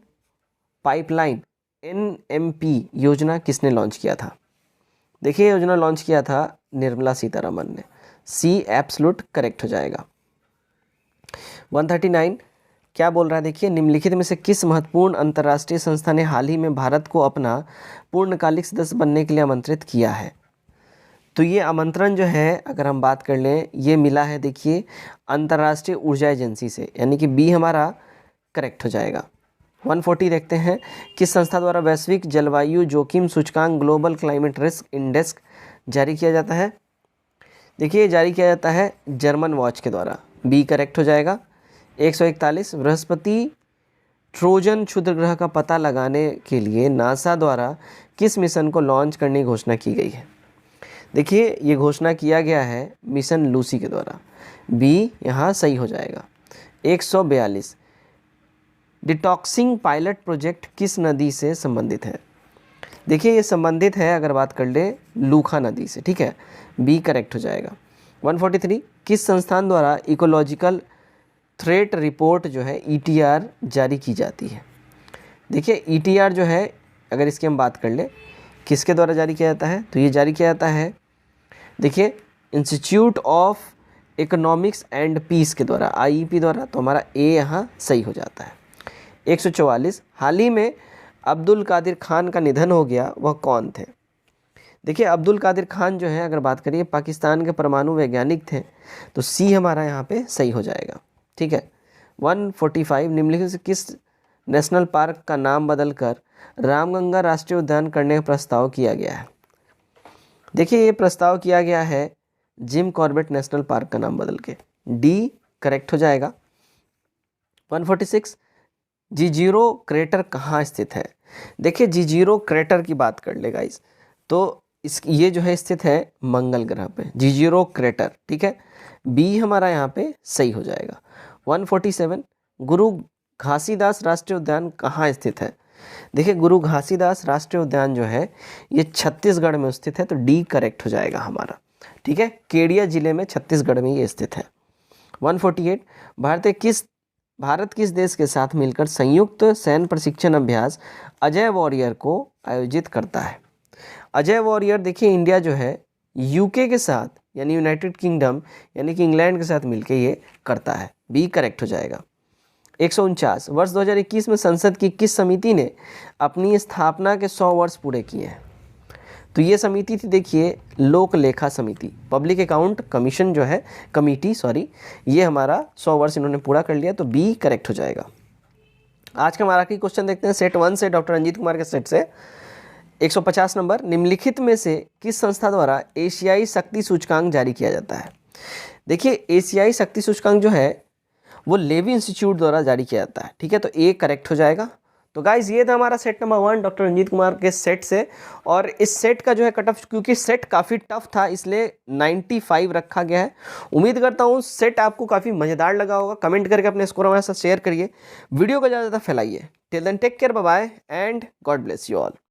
पाइपलाइन NMP योजना किसने लॉन्च किया था? देखिए योजना लॉन्च किया था निर्मला सीतारमन ने, सी एब्सोल्यूट करेक्ट हो जाएगा। 139 क्या बोल रहा है देखिए, निम्नलिखित में से किस महत्वपूर्ण अंतर्राष्ट्रीय संस्था ने हाल ही में भारत को अपना पूर्णकालिक सदस्य बनने के लिए आमंत्रित किया है? तो ये आमंत्रण जो है अगर हम बात कर लें ये मिला है देखिए अंतर्राष्ट्रीय ऊर्जा एजेंसी से, यानी कि बी हमारा करेक्ट हो जाएगा। 140 देखते हैं, किस संस्था द्वारा वैश्विक जलवायु जोखिम सूचकांक ग्लोबल क्लाइमेट रिस्क इंडेक्स जारी किया जाता है? देखिए जारी किया जाता है जर्मन वॉच के द्वारा, बी करेक्ट हो जाएगा। 141, बृहस्पति ट्रोजन क्षुद्र ग्रह का पता लगाने के लिए नासा द्वारा किस मिशन को लॉन्च करने की घोषणा की गई है? देखिए ये घोषणा किया गया है मिशन लूसी के द्वारा, बी यहाँ सही हो जाएगा। 142, डिटॉक्सिंग पायलट प्रोजेक्ट किस नदी से संबंधित है? देखिए ये संबंधित है अगर बात कर ले लूखा नदी से। ठीक है, बी करेक्ट हो जाएगा। 143, किस संस्थान द्वारा इकोलॉजिकल थ्रेट रिपोर्ट जो है ETR जारी की जाती है? देखिए ETR जो है अगर इसकी हम बात कर ले किसके द्वारा जारी किया जाता है, तो ये जारी किया जाता है देखिए institute of economics and peace के द्वारा, IEP द्वारा, तो हमारा ए यहाँ सही हो जाता है। 144, हाल ही में अब्दुल कादिर खान का निधन हो गया, वह कौन थे? देखिए अब्दुल कादिर खान जो है अगर बात करिए पाकिस्तान के परमाणु वैज्ञानिक थे, तो सी हमारा यहाँ पे सही हो जाएगा। ठीक है। 145, निम्नलिखित से किस नेशनल पार्क का नाम बदलकर रामगंगा राष्ट्रीय उद्यान करने का प्रस्ताव किया गया है? देखिए ये प्रस्ताव किया गया है जिम कॉर्बेट नेशनल पार्क का नाम बदल के, डी करेक्ट हो जाएगा। 146, जीजीरो क्रेटर कहाँ स्थित है? देखिए जीजीरो क्रेटर की बात कर ले गाइस, तो ये जो है स्थित है मंगल ग्रह पे, जीजीरो क्रेटर। ठीक है, बी हमारा यहाँ पे सही हो जाएगा। 147, गुरु घासीदास राष्ट्रीय उद्यान कहाँ स्थित है? देखिए गुरु घासीदास राष्ट्रीय उद्यान जो है ये छत्तीसगढ़ में स्थित है, तो डी करेक्ट हो जाएगा हमारा। ठीक है, केडिया जिले में छत्तीसगढ़ में ये स्थित है। 148, भारत किस देश के साथ मिलकर संयुक्त सैन्य प्रशिक्षण अभ्यास अजय वॉरियर को आयोजित करता है? अजय वॉरियर देखिए इंडिया जो है यूके के साथ यानी यूनाइटेड किंगडम यानी कि इंग्लैंड के साथ मिलकर ये करता है, बी करेक्ट हो जाएगा। 149, वर्ष 2021 में संसद की किस समिति ने अपनी स्थापना के 100 वर्ष पूरे किए हैं? तो ये समिति थी देखिए लोक लेखा समिति, पब्लिक अकाउंट कमीशन जो है कमिटी सॉरी, ये हमारा 100 वर्ष इन्होंने पूरा कर लिया, तो बी करेक्ट हो जाएगा। आज का हमारा की क्वेश्चन देखते हैं सेट 1 से, डॉक्टर रंजीत कुमार के सेट से। 150 नंबर, निम्नलिखित में से किस संस्था द्वारा एशियाई शक्ति सूचकांक जारी किया जाता है? देखिए एशियाई शक्ति सूचकांक जो है वो लेवी इंस्टीट्यूट द्वारा जारी किया जाता है। ठीक है, तो ए करेक्ट हो जाएगा। तो गाइज ये था हमारा set number 1 doctor Ranjit Kumar के सेट से। और इस सेट का जो है कट ऑफ, क्योंकि सेट काफ़ी टफ था इसलिए 95 रखा गया है। उम्मीद करता हूँ सेट आपको काफ़ी मज़ेदार लगा होगा। कमेंट करके अपने स्कोर हमारे साथ शेयर करिए, वीडियो को ज़्यादा फैलाइए। Till then take care, bye bye and God bless you all.